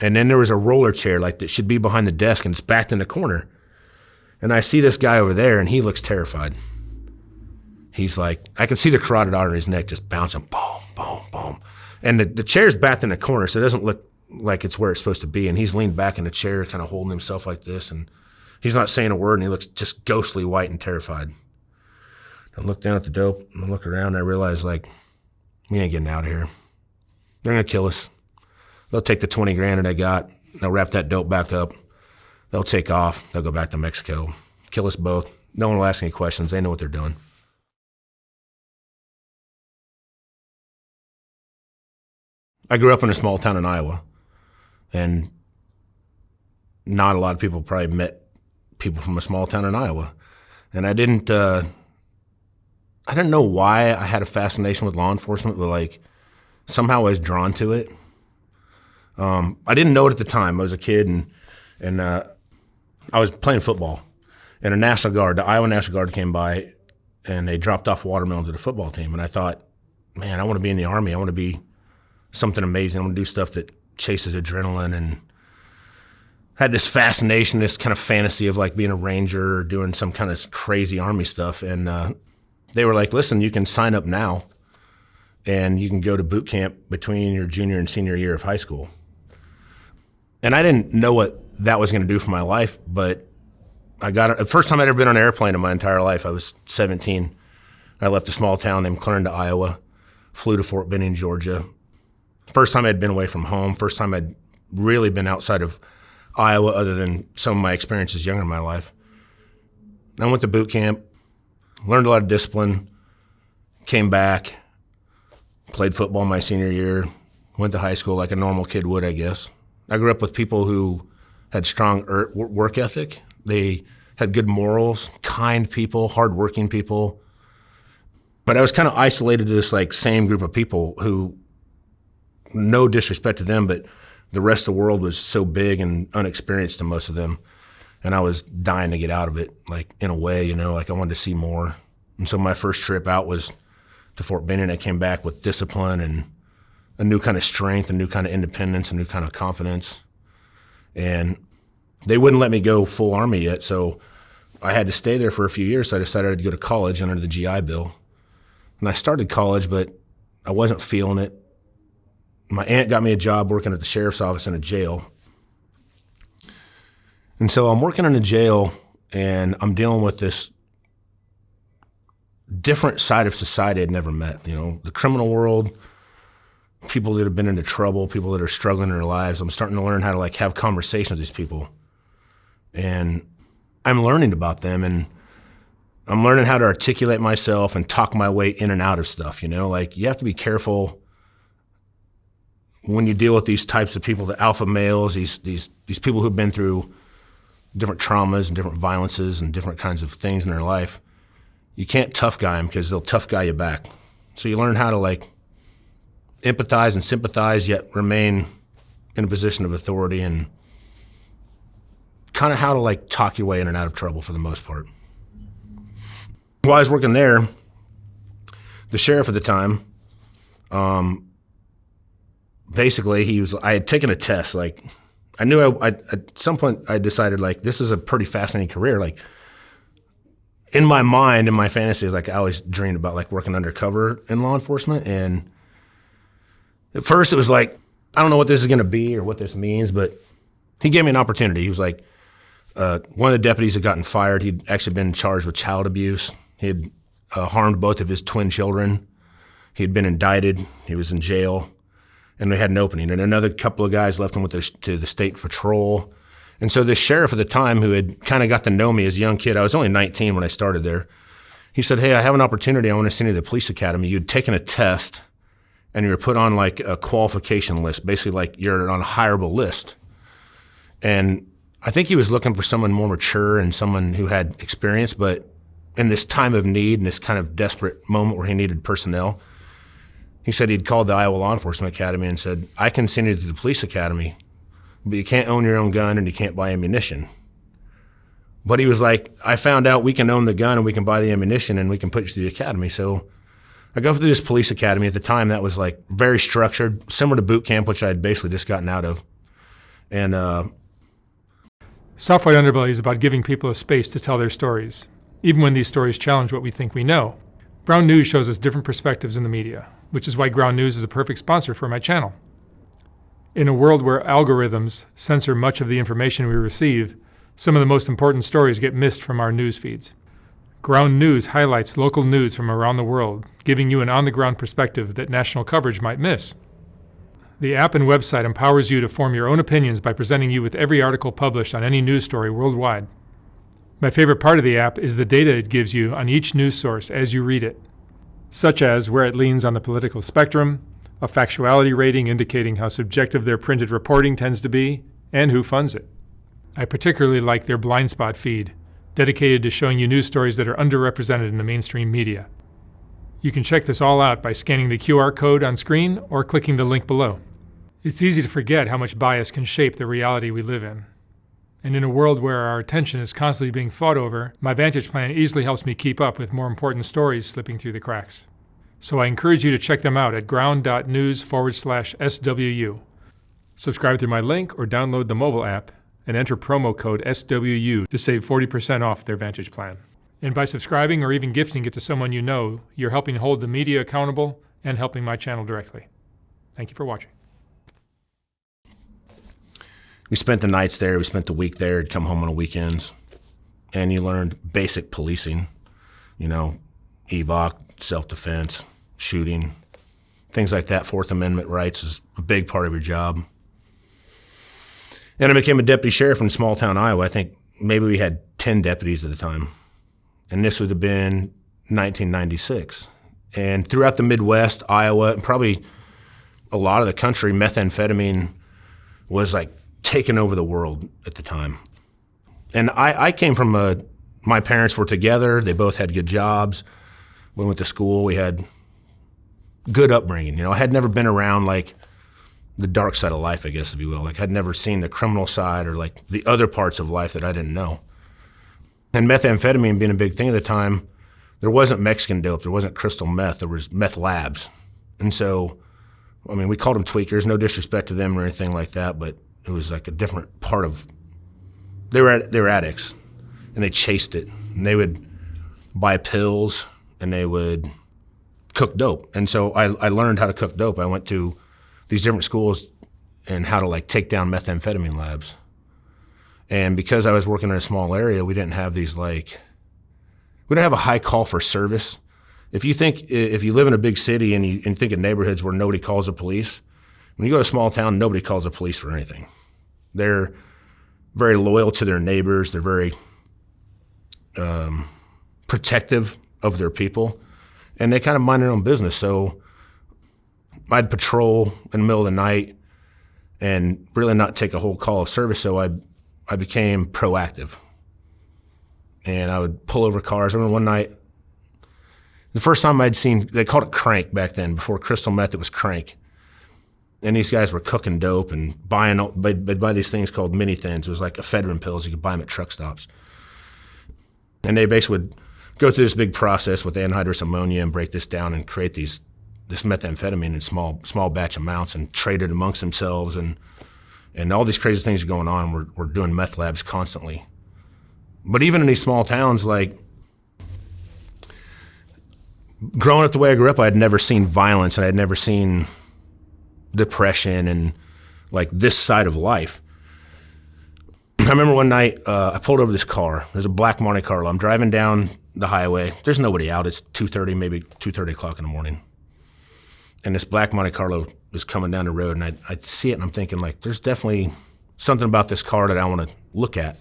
And then there was a roller chair like that should be behind the desk, and it's backed in the corner. And I see this guy over there, and he looks terrified. He's like, I can see the carotid artery in his neck just bouncing, boom, boom, boom. And the chair's backed in the corner, so it doesn't look like it's where it's supposed to be. And he's leaned back in the chair, kind of holding himself like this. And he's not saying a word, and he looks just ghostly white and terrified. I look down at the dope, and I look around, and I realize, like, we ain't getting out of here. They're going to kill us. They'll take the 20 grand that I got. They'll wrap that dope back up. They'll take off. They'll go back to Mexico. Kill us both. No one will ask any questions. They know what they're doing. I grew up in a small town in Iowa, and not a lot of people probably met people from a small town in Iowa. And I didn't know why I had a fascination with law enforcement, but like somehow I was drawn to it. I didn't know it at the time. I was a kid, and I was playing football, and the Iowa National Guard came by, and they dropped off watermelon to the football team. And I thought, man, I want to be in the Army. I want to be something amazing. I want to do stuff that chases adrenaline, and had this fascination, this kind of fantasy of like being a ranger or doing some kind of crazy Army stuff. And they were like, listen, you can sign up now, and you can go to boot camp between your junior and senior year of high school. And I didn't know what that was going to do for my life, but I got it. The first time I'd ever been on an airplane in my entire life, I was 17. I left a small town named Clarendon, Iowa, flew to Fort Benning, Georgia. First time I'd been away from home, first time I'd really been outside of Iowa other than some of my experiences younger in my life. And I went to boot camp, learned a lot of discipline, came back, played football my senior year, went to high school like a normal kid would, I guess. I grew up with people who had strong work ethic. They had good morals, kind people, hardworking people. But I was kind of isolated to this like same group of people who, no disrespect to them, but the rest of the world was so big and unexperienced to most of them. And I was dying to get out of it, like in a way, you know, like I wanted to see more. And so my first trip out was to Fort Benning. I came back with discipline and a new kind of strength, a new kind of independence, a new kind of confidence. And they wouldn't let me go full Army yet, so I had to stay there for a few years, so I decided I'd go to college under the GI Bill. And I started college, but I wasn't feeling it. My aunt got me a job working at the sheriff's office in a jail. And so I'm working in a jail, and I'm dealing with this different side of society I'd never met, you know, the criminal world, people that have been into trouble, people that are struggling in their lives. I'm starting to learn how to like have conversations with these people. And I'm learning about them, and I'm learning how to articulate myself and talk my way in and out of stuff, you know? Like you have to be careful when you deal with these types of people, the alpha males, these people who've been through different traumas and different violences and different kinds of things in their life. You can't tough guy them because they'll tough guy you back. So you learn how to like empathize and sympathize, yet remain in a position of authority, and kind of how to like talk your way in and out of trouble for the most part. While I was working there, the sheriff at the time, basically I had taken a test. Like I knew at some point I decided like this is a pretty fascinating career. Like in my mind, in my fantasies, like I always dreamed about like working undercover in law enforcement. And at first it was like, I don't know what this is going to be or what this means, but he gave me an opportunity. He was like, one of the deputies had gotten fired. He'd actually been charged with child abuse. He had harmed both of his twin children. He had been indicted. He was in jail, and they had an opening. And another couple of guys left him to the state patrol. And so this sheriff at the time, who had kind of got to know me as a young kid, I was only 19 when I started there, he said, hey, I have an opportunity. I want to send you to the police academy. You'd taken a test, and you were put on like a qualification list, basically like you're on a hireable list. And I think he was looking for someone more mature and someone who had experience, but in this time of need and this kind of desperate moment where he needed personnel, he said he'd called the Iowa Law Enforcement Academy and said, I can send you to the police academy, but you can't own your own gun and you can't buy ammunition. But he was like, I found out we can own the gun and we can buy the ammunition and we can put you through the academy. So I go through this police academy. At the time, that was like very structured, similar to boot camp, which I had basically just gotten out of. And Software Underbelly is about giving people a space to tell their stories, even when these stories challenge what we think we know. Ground News shows us different perspectives in the media, which is why Ground News is a perfect sponsor for my channel. In a world where algorithms censor much of the information we receive, some of the most important stories get missed from our news feeds. Ground News highlights local news from around the world, giving you an on-the-ground perspective that national coverage might miss. The app and website empowers you to form your own opinions by presenting you with every article published on any news story worldwide. My favorite part of the app is the data it gives you on each news source as you read it, such as where it leans on the political spectrum, a factuality rating indicating how subjective their printed reporting tends to be, and who funds it. I particularly like their blind spot feed, dedicated to showing you news stories that are underrepresented in the mainstream media. You can check this all out by scanning the QR code on screen or clicking the link below. It's easy to forget how much bias can shape the reality we live in. And in a world where our attention is constantly being fought over, my Vantage plan easily helps me keep up with more important stories slipping through the cracks. So I encourage you to check them out at ground.news/SWU. Subscribe through my link or download the mobile app and enter promo code SWU to save 40% off their Vantage plan. And by subscribing or even gifting it to someone you know, you're helping hold the media accountable and helping my channel directly. Thank you for watching. we spent the nights there. We spent the week there. I'd come home on the weekends. And you learned basic policing, evoc, self-defense, shooting, things like that. Fourth Amendment rights is a big part of your job. And I became a deputy sheriff in small town Iowa. I think maybe we had 10 deputies at the time. And this would have been 1996. And throughout the Midwest, Iowa, and probably a lot of the country, methamphetamine was like taking over the world at the time. And I came from my parents were together. They both had good jobs. We went to school. We had good upbringing. I had never been around like the dark side of life, I guess, if you will. Like I'd never seen the criminal side or like the other parts of life that I didn't know. And methamphetamine being a big thing at the time, there wasn't Mexican dope. There wasn't crystal meth. There was meth labs. And so, we called them tweakers. No disrespect to them or anything like that, but it was like a different part of, they were addicts, and they chased it. And they would buy pills, and they would cook dope. And so I learned how to cook dope. I went to these different schools and how to like take down methamphetamine labs. And because I was working in a small area, we didn't have these we didn't have a high call for service. If you live in a big city and you think of neighborhoods where nobody calls the police, when you go to a small town, nobody calls the police for anything. They're very loyal to their neighbors. They're very protective of their people, and they kind of mind their own business. So I'd patrol in the middle of the night and really not take a whole call of service. So I became proactive, and I would pull over cars. I remember one night, the first time I'd seen, they called it crank back then. Before crystal meth, it was crank. And these guys were cooking dope and they'd buy these things called mini thins. It was like ephedrine pills. You could buy them at truck stops. And they basically would go through this big process with anhydrous ammonia and break this down and create this methamphetamine in small batch amounts and trade it amongst themselves. And all these crazy things are going on. We're doing meth labs constantly. But even in these small towns, like growing up the way I grew up, I had never seen violence and I had never seen depression and like this side of life. I remember one night I pulled over this car. There's a black Monte Carlo. I'm driving down the highway. There's nobody out. It's 2:30, maybe 2:30 o'clock in the morning. And this black Monte Carlo is coming down the road, and I'd see it, and I'm thinking, like, there's definitely something about this car that I want to look at.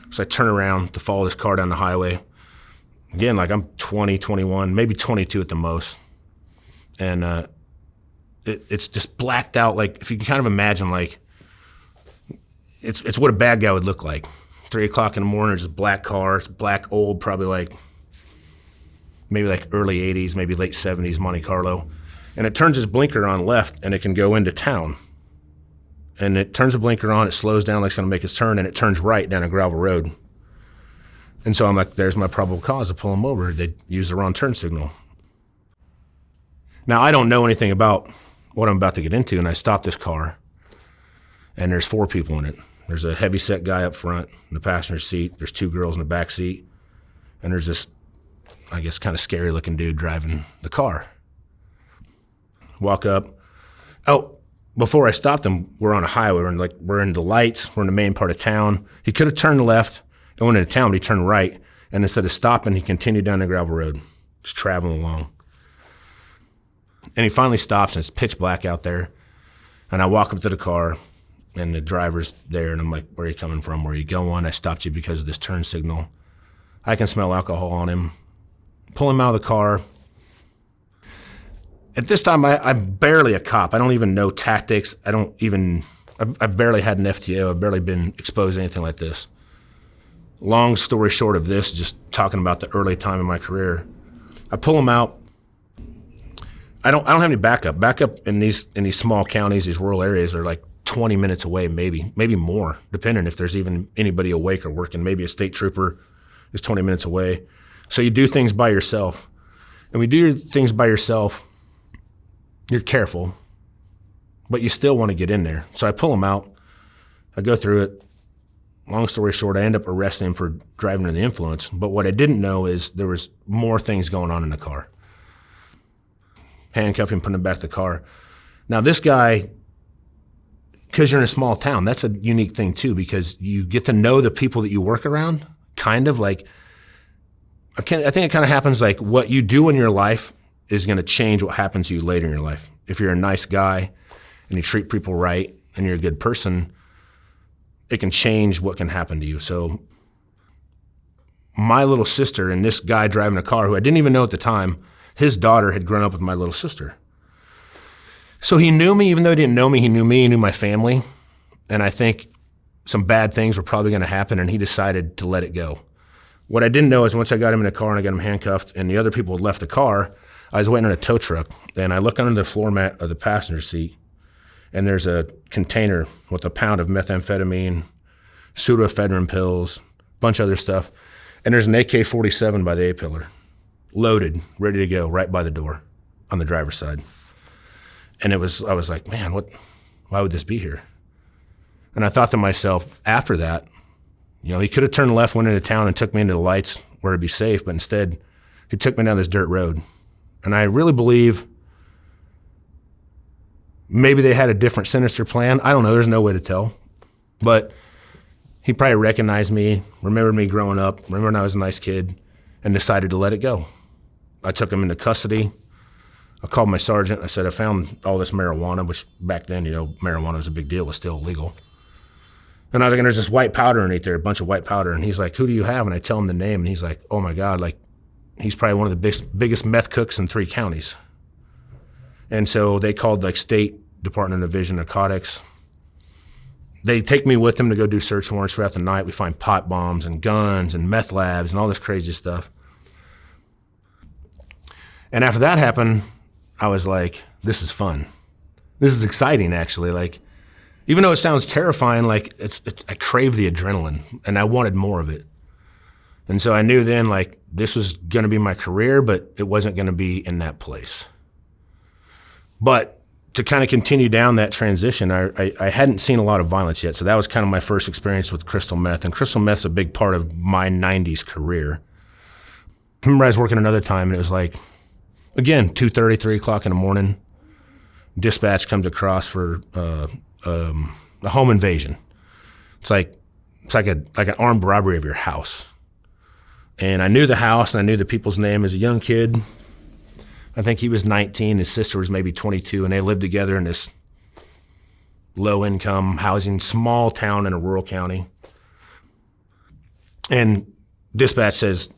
So I turn around to follow this car down the highway. Again, like I'm 20, 21, maybe 22 at the most. And it's just blacked out. Like, if you can kind of imagine, like, it's what a bad guy would look like. 3 o'clock in the morning, there's a black car. It's black, old, probably maybe early 80s, maybe late 70s Monte Carlo. And it turns its blinker on left, and it can go into town. And it turns the blinker on, it slows down like it's going to make its turn, and it turns right down a gravel road. And so I'm like, there's my probable cause to pull them over. They use the wrong turn signal. Now, I don't know anything about what I'm about to get into, and I stop this car. and there's 4 people in it. There's a heavy-set guy up front in the passenger seat. There's 2 girls in the back seat. And there's this, I guess, kind of scary-looking dude driving the car. Walk up. Oh, before I stopped him, we're on a highway. We're in the lights. We're in the main part of town. He could have turned left and went into town, but he turned right. And instead of stopping, he continued down the gravel road, just traveling along. And he finally stops, and it's pitch black out there. And I walk up to the car, and the driver's there, and I'm like, where are you coming from? Where are you going? I stopped you because of this turn signal. I can smell alcohol on him. Pull him out of the car. At this time, I'm barely a cop. I don't even know tactics. I've barely had an FTO. I've barely been exposed to anything like this. Long story short of this, just talking about the early time in my career, I pull him out. I don't have any backup. Backup in these small counties, these rural areas, are like 20 minutes away, maybe more, depending if there's even anybody awake or working. Maybe a state trooper is 20 minutes away. So you do things by yourself. And when you do things by yourself, you're careful, but you still want to get in there. So I pull him out. I go through it. Long story short, I end up arresting him for driving under the influence. But what I didn't know is there was more things going on in the car. Handcuff him, put him back to the car. Now this guy, because you're in a small town, that's a unique thing too, because you get to know the people that you work around, kind of like, I think it kind of happens like what you do in your life is going to change what happens to you later in your life. If you're a nice guy and you treat people right and you're a good person, it can change what can happen to you. So my little sister and this guy driving a car who I didn't even know at the time, his daughter had grown up with my little sister. So he knew me, even though he didn't know me, he knew my family. And I think some bad things were probably going to happen, and he decided to let it go. What I didn't know is once I got him in the car and I got him handcuffed and the other people had left the car, I was waiting on a tow truck, and I look under the floor mat of the passenger seat, and there's a container with a pound of methamphetamine, pseudoephedrine pills, a bunch of other stuff, and there's an AK-47 by the A-pillar, loaded, ready to go, right by the door on the driver's side. And I was like, man, why would this be here? And I thought to myself, after that, he could have turned left, went into town, and took me into the lights where it'd be safe, but instead, he took me down this dirt road. And I really believe maybe they had a different sinister plan. I don't know. There's no way to tell. But he probably recognized me, remembered me growing up, remembered when I was a nice kid, and decided to let it go. I took him into custody. I called my sergeant. I said, I found all this marijuana, which back then, marijuana was a big deal. It was still illegal. And I was like, there's this white powder underneath there, a bunch of white powder. And he's like, who do you have? And I tell him the name, and he's like, oh my God, he's probably one of the biggest meth cooks in 3 counties. And so they called State Department of Division Narcotics. They take me with them to go do search warrants throughout the night. We find pot bombs and guns and meth labs and all this crazy stuff. And after that happened, I was like, this is fun. This is exciting, actually. Even though it sounds terrifying, I crave the adrenaline, and I wanted more of it. And so I knew then, this was going to be my career, but it wasn't going to be in that place. But to kind of continue down that transition, I hadn't seen a lot of violence yet, so that was kind of my first experience with crystal meth, and crystal meth's a big part of my 90s career. I remember I was working another time, and it was again, 2:30, 3 o'clock in the morning. Dispatch comes across for a home invasion. It's like an armed robbery of your house. And I knew the house, and I knew the people's name as a young kid. I think he was 19, his sister was maybe 22, and they lived together in this low-income housing, small town in a rural county. And dispatch says,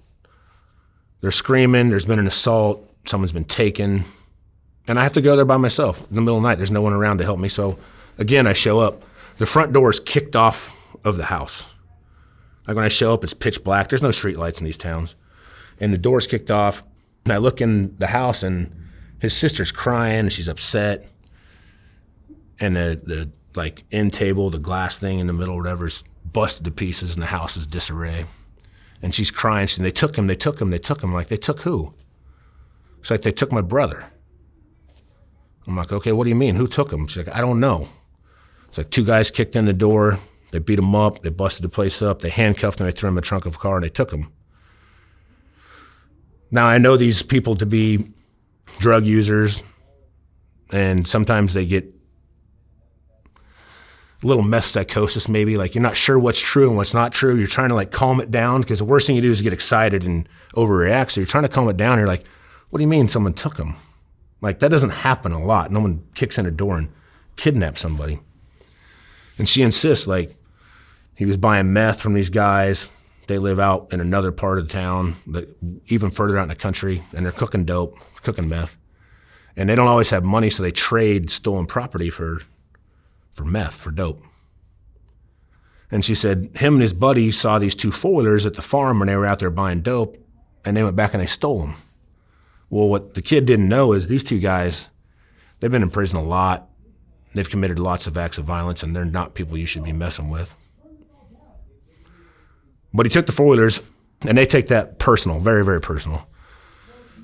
they're screaming, there's been an assault, someone's been taken, and I have to go there by myself in the middle of the night. There's no one around to help me. So again, I show up. The front door is kicked off of the house. When I show up, it's pitch black. There's no street lights in these towns. And the door's kicked off, and I look in the house, and his sister's crying, and she's upset. And the end table, the glass thing in the middle, whatever, is busted to pieces, and the house is disarray. And she's crying. They took him. They took who? It's like, they took my brother. I'm like, okay, what do you mean? Who took him? She's like, I don't know. It's like 2 guys kicked in the door. They beat him up. They busted the place up. They handcuffed him. They threw him in the trunk of a car, and they took him. Now, I know these people to be drug users, and sometimes they get a little meth psychosis maybe. Like, you're not sure what's true and what's not true. You're trying to, like, calm it down, because the worst thing you do is get excited and overreact. So you're trying to calm it down. You're like, what do you mean someone took him? Like, that doesn't happen a lot. No one kicks in a door and kidnaps somebody. And she insists, like, he was buying meth from these guys. They live out in another part of the town, even further out in the country, and they're cooking dope, cooking meth. And they don't always have money, so they trade stolen property for meth, for dope. And she said him and his buddy saw these 2 four-wheelers at the farm when they were out there buying dope, and they went back and they stole them. Well, what the kid didn't know is these 2 guys, they've been in prison a lot. They've committed lots of acts of violence, and they're not people you should be messing with. But he took the four-wheelers, and they take that personal, very, very personal.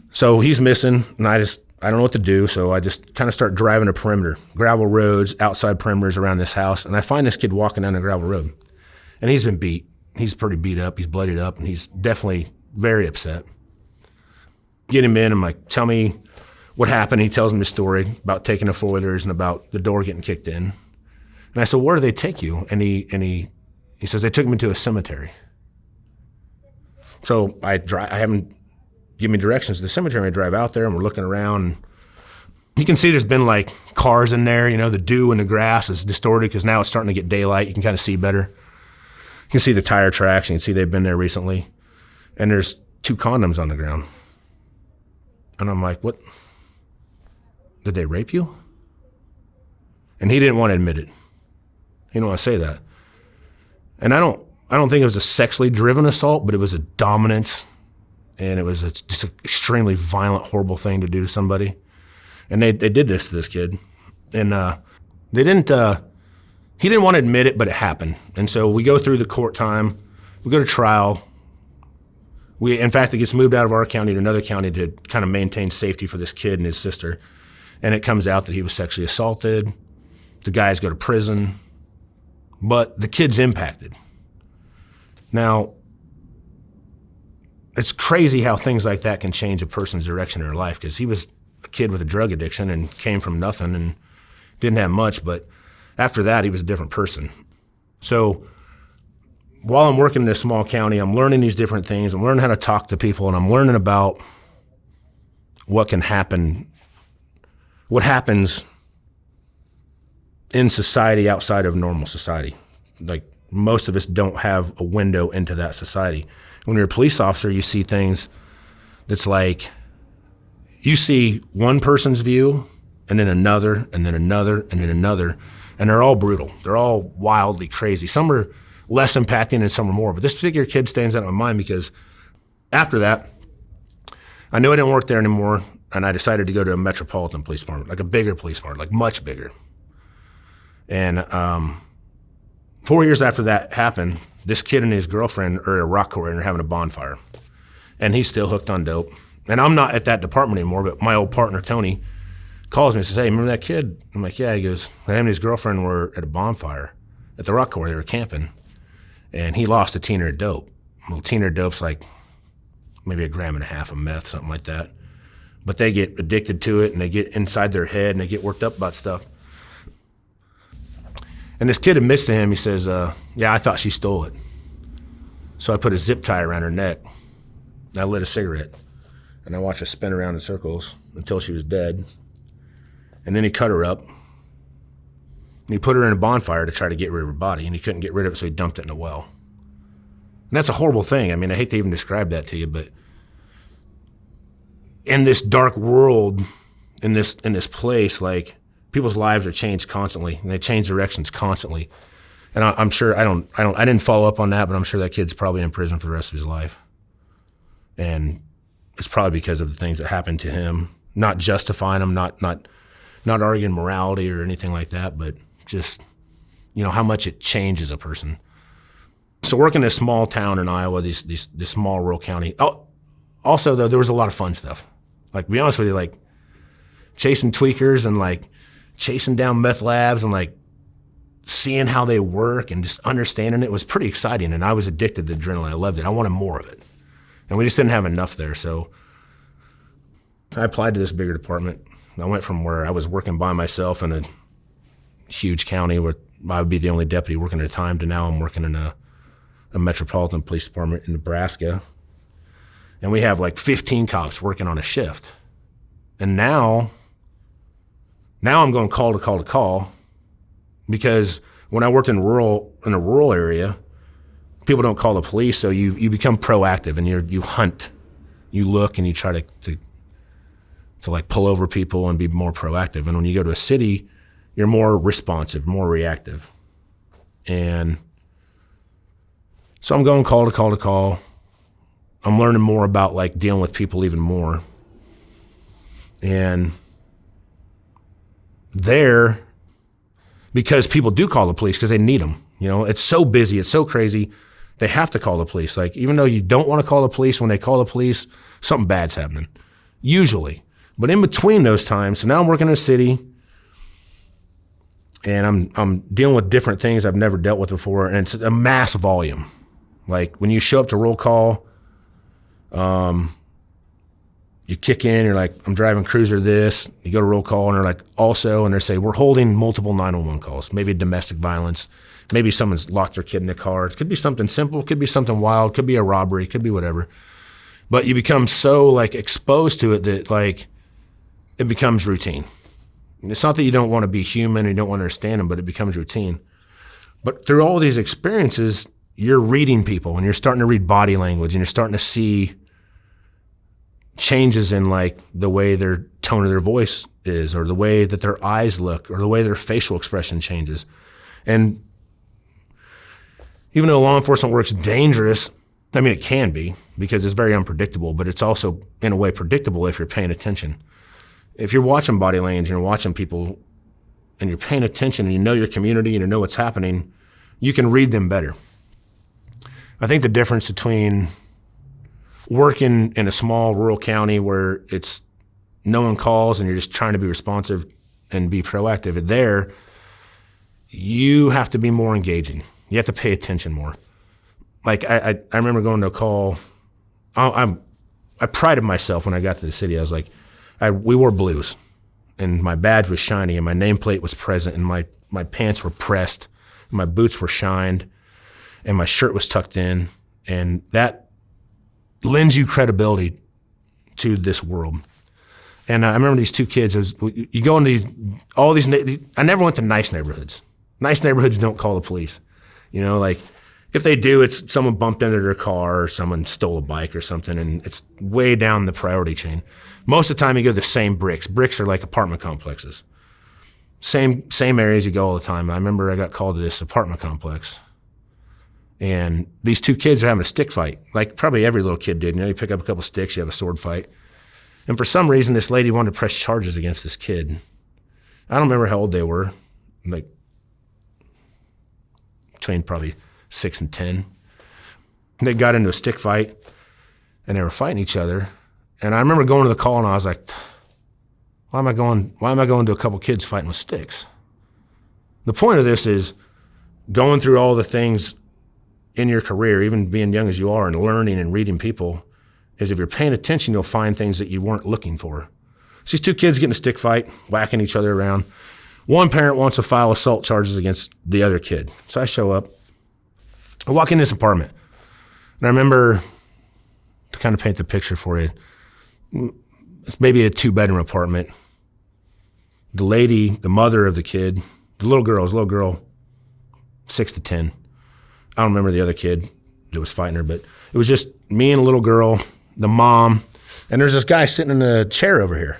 So he's missing, and I don't know what to do, so I just kind of start driving a perimeter, gravel roads, outside perimeters around this house, and I find this kid walking down a gravel road. And he's been beat. He's pretty beat up. He's bloodied up, and he's definitely very upset. Get him in. I'm like, tell me what happened. He tells me the story about taking the four-wheelers and about the door getting kicked in. And I said, where do they take you? And he says, they took me to a cemetery. So I haven't given me directions to the cemetery. I drive out there, and we're looking around. And you can see there's been, like, cars in there. You know, the dew in the grass is distorted because now it's starting to get daylight. You can kind of see better. You can see the tire tracks. And you can see they've been there recently. And there's 2 condoms on the ground. And I'm like, what? Did they rape you? And he didn't want to admit it. He didn't want to say that. And I don't think it was a sexually driven assault, but it was a dominance, and it was just an extremely violent, horrible thing to do to somebody. And they did this to this kid, and he didn't want to admit it, but it happened. And so we go through the court time, we go to trial. In fact, it gets moved out of our county to another county to kind of maintain safety for this kid and his sister. And it comes out that he was sexually assaulted. The guys go to prison, but the kid's impacted. Now, it's crazy how things like that can change a person's direction in their life, because he was a kid with a drug addiction and came from nothing and didn't have much, but after that, he was a different person. So while I'm working in this small county, I'm learning these different things. I'm learning how to talk to people, and I'm learning about what can happen, what happens in society outside of normal society. Like, most of us don't have a window into that society. When you're a police officer, you see things that's like, you see one person's view, and then another, and then another, and then another, and they're all brutal. They're all wildly crazy. Some are less impacting and some are more. But this particular kid stands out in my mind because after that, I knew I didn't work there anymore, and I decided to go to a metropolitan police department, like a bigger police department, like much bigger. And 4 years after that happened, this kid and his girlfriend are at a rock quarry and are having a bonfire. And he's still hooked on dope. And I'm not at that department anymore, but my old partner, Tony, calls me and says, hey, remember that kid? I'm like, yeah. He goes, him and his girlfriend were at a bonfire at the rock quarry. They were camping. And he lost a teener of dope. Well, teener of dope's like maybe 1.5 grams of meth, something like that. But they get addicted to it, and they get inside their head, and they get worked up about stuff. And this kid admits to him, he says, yeah, I thought she stole it. So I put a zip tie around her neck, and I lit a cigarette, and I watched her spin around in circles until she was dead. And then he cut her up, and he put her in a bonfire to try to get rid of her body, and he couldn't get rid of it, so he dumped it in a well. And that's a horrible thing. I mean, I hate to even describe that to you, but in this dark world, in this place, like, people's lives are changed constantly, and they change directions constantly. And I'm sure I didn't follow up on that, but I'm sure that kid's probably in prison for the rest of his life. And it's probably because of the things that happened to him. Not justifying him, not arguing morality or anything like that, but just, you know, how much it changes a person. So working in this small town in Iowa, this small rural county. Oh, also though, there was a lot of fun stuff. Like, to be honest with you, like chasing tweakers and like chasing down meth labs and like seeing how they work and just understanding it was pretty exciting. And I was addicted to adrenaline. I loved it. I wanted more of it. And we just didn't have enough there. So I applied to this bigger department. I went from where I was working by myself in a huge county where I would be the only deputy working at a time to now I'm working in a metropolitan police department in Nebraska. And we have like 15 cops working on a shift. And now I'm going call to call to call, because when I worked in a rural area, people don't call the police, so you become proactive and you hunt, you look, and you try to like pull over people and be more proactive. And when you go to a city, you're more responsive, more reactive. And so I'm going call to call to call. I'm learning more about like dealing with people even more. And there, because people do call the police because they need them. You know, it's so busy, it's so crazy, they have to call the police. Like, even though you don't want to call the police, when they call the police, something bad's happening, usually. But in between those times, so now I'm working in a city, and I'm dealing with different things I've never dealt with before, and it's a mass volume. Like, when you show up to roll call, you kick in, you're like, I'm driving cruiser this. You go to roll call, and they're like, also, and they say, we're holding multiple 911 calls, maybe domestic violence, maybe someone's locked their kid in the car. It could be something simple, could be something wild, could be a robbery, could be whatever. But you become so like exposed to it that like it becomes routine. And it's not that you don't want to be human and you don't want to understand them, but it becomes routine. But through all these experiences, you're reading people and you're starting to read body language and you're starting to see changes in like the way their tone of their voice is, or the way that their eyes look, or the way their facial expression changes. And even though law enforcement work's dangerous, I mean, it can be, because it's very unpredictable, but it's also in a way predictable if you're paying attention. If you're watching body language and you're watching people and you're paying attention and you know your community and you know what's happening, you can read them better. I think the difference between working in a small rural county where it's no one calls and you're just trying to be responsive and be proactive, there you have to be more engaging. You have to pay attention more. Like I remember going to a call. I prided myself when I got to the city. I was like, we wore blues, and my badge was shiny, and my nameplate was present, and my pants were pressed, and my boots were shined, and my shirt was tucked in, and that lends you credibility to this world. And I remember these two kids. You go into all these. I never went to nice neighborhoods. Nice neighborhoods don't call the police. You know, like if they do, it's someone bumped into their car or someone stole a bike or something, and it's way down the priority chain. Most of the time you go to the same bricks. Bricks are like apartment complexes. Same areas you go all the time. I remember I got called to this apartment complex, and these two kids are having a stick fight, like probably every little kid did. You know, you pick up a couple sticks, you have a sword fight. And for some reason, this lady wanted to press charges against this kid. I don't remember how old they were, like between probably 6 and 10. And they got into a stick fight, and they were fighting each other. And I remember going to the call, and I was like, why am I going to a couple kids fighting with sticks? The point of this is going through all the things in your career, even being young as you are, and learning and reading people, is if you're paying attention, you'll find things that you weren't looking for. So these two kids getting a stick fight, whacking each other around. One parent wants to file assault charges against the other kid. So I show up. I walk in this apartment. And I remember, to kind of paint the picture for you, it's maybe a 2-bedroom apartment. The lady, the mother of the kid, the little girl, 6 to 10. I don't remember the other kid that was fighting her, but it was just me and a little girl, the mom, and there's this guy sitting in a chair over here.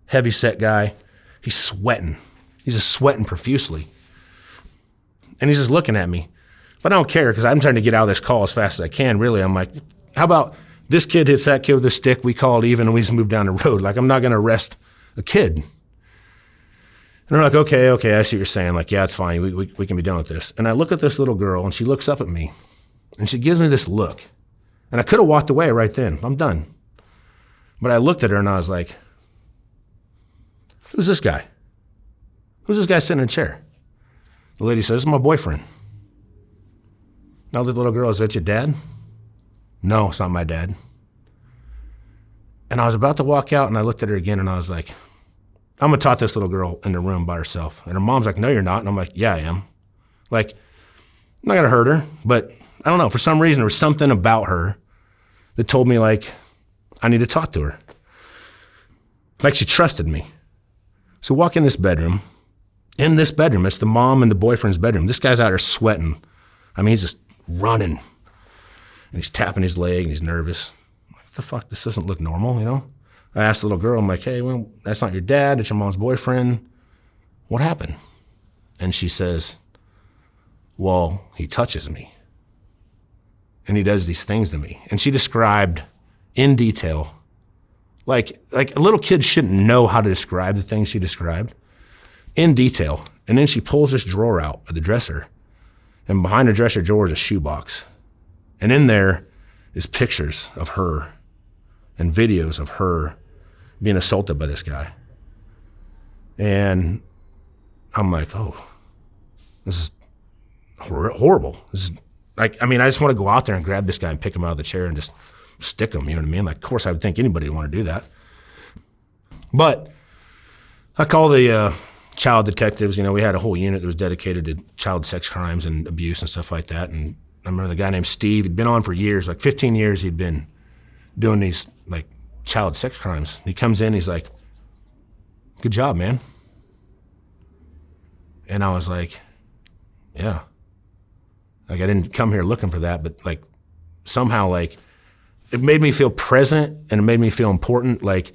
Heavy set guy. He's sweating. He's just sweating profusely. And he's just looking at me. But I don't care, because I'm trying to get out of this call as fast as I can, really. I'm like, how about this kid hits that kid with a stick, we call it even, and we just move down the road. Like, I'm not going to arrest a kid. And they're like, okay, I see what you're saying. Like, yeah, it's fine. We can be done with this. And I look at this little girl, and she looks up at me, and she gives me this look. And I could have walked away right then. I'm done. But I looked at her, and I was like, who's this guy? Who's this guy sitting in a chair? The lady says, "This is my boyfriend." Now the little girl, "Is that your dad?" "No, it's not my dad." And I was about to walk out, and I looked at her again, and I was like, I'm going to talk to this little girl in the room by herself. And her mom's like, "No, you're not." And I'm like, "Yeah, I am." Like, I'm not going to hurt her, but I don't know. For some reason, there was something about her that told me, like, I need to talk to her. Like she trusted me. So walk in this bedroom. In this bedroom, it's the mom and the boyfriend's bedroom. This guy's out there sweating. I mean, he's just running. And he's tapping his leg, and he's nervous. I'm like, what the fuck? This doesn't look normal, you know? I asked the little girl, I'm like, "Hey, well, that's not your dad. It's your mom's boyfriend. What happened?" And she says, "Well, he touches me. And he does these things to me." And she described in detail, like a little kid shouldn't know how to describe the things she described, in detail. And then she pulls this drawer out of the dresser. And behind the dresser drawer is a shoebox. And in there is pictures of her and videos of her being assaulted by this guy. And I'm like, oh, this is horrible. This is like, I mean, I just want to go out there and grab this guy and pick him out of the chair and just stick him, you know what I mean? Like, of course, I would think anybody would want to do that. But I call the child detectives. You know, we had a whole unit that was dedicated to child sex crimes and abuse and stuff like that. And I remember the guy named Steve, he'd been on for years, like 15 years he'd been doing these, like, child sex crimes. He comes in, he's like, "Good job, man." And I was like, yeah. Like, I didn't come here looking for that, but, like, somehow, like, it made me feel present and it made me feel important. Like,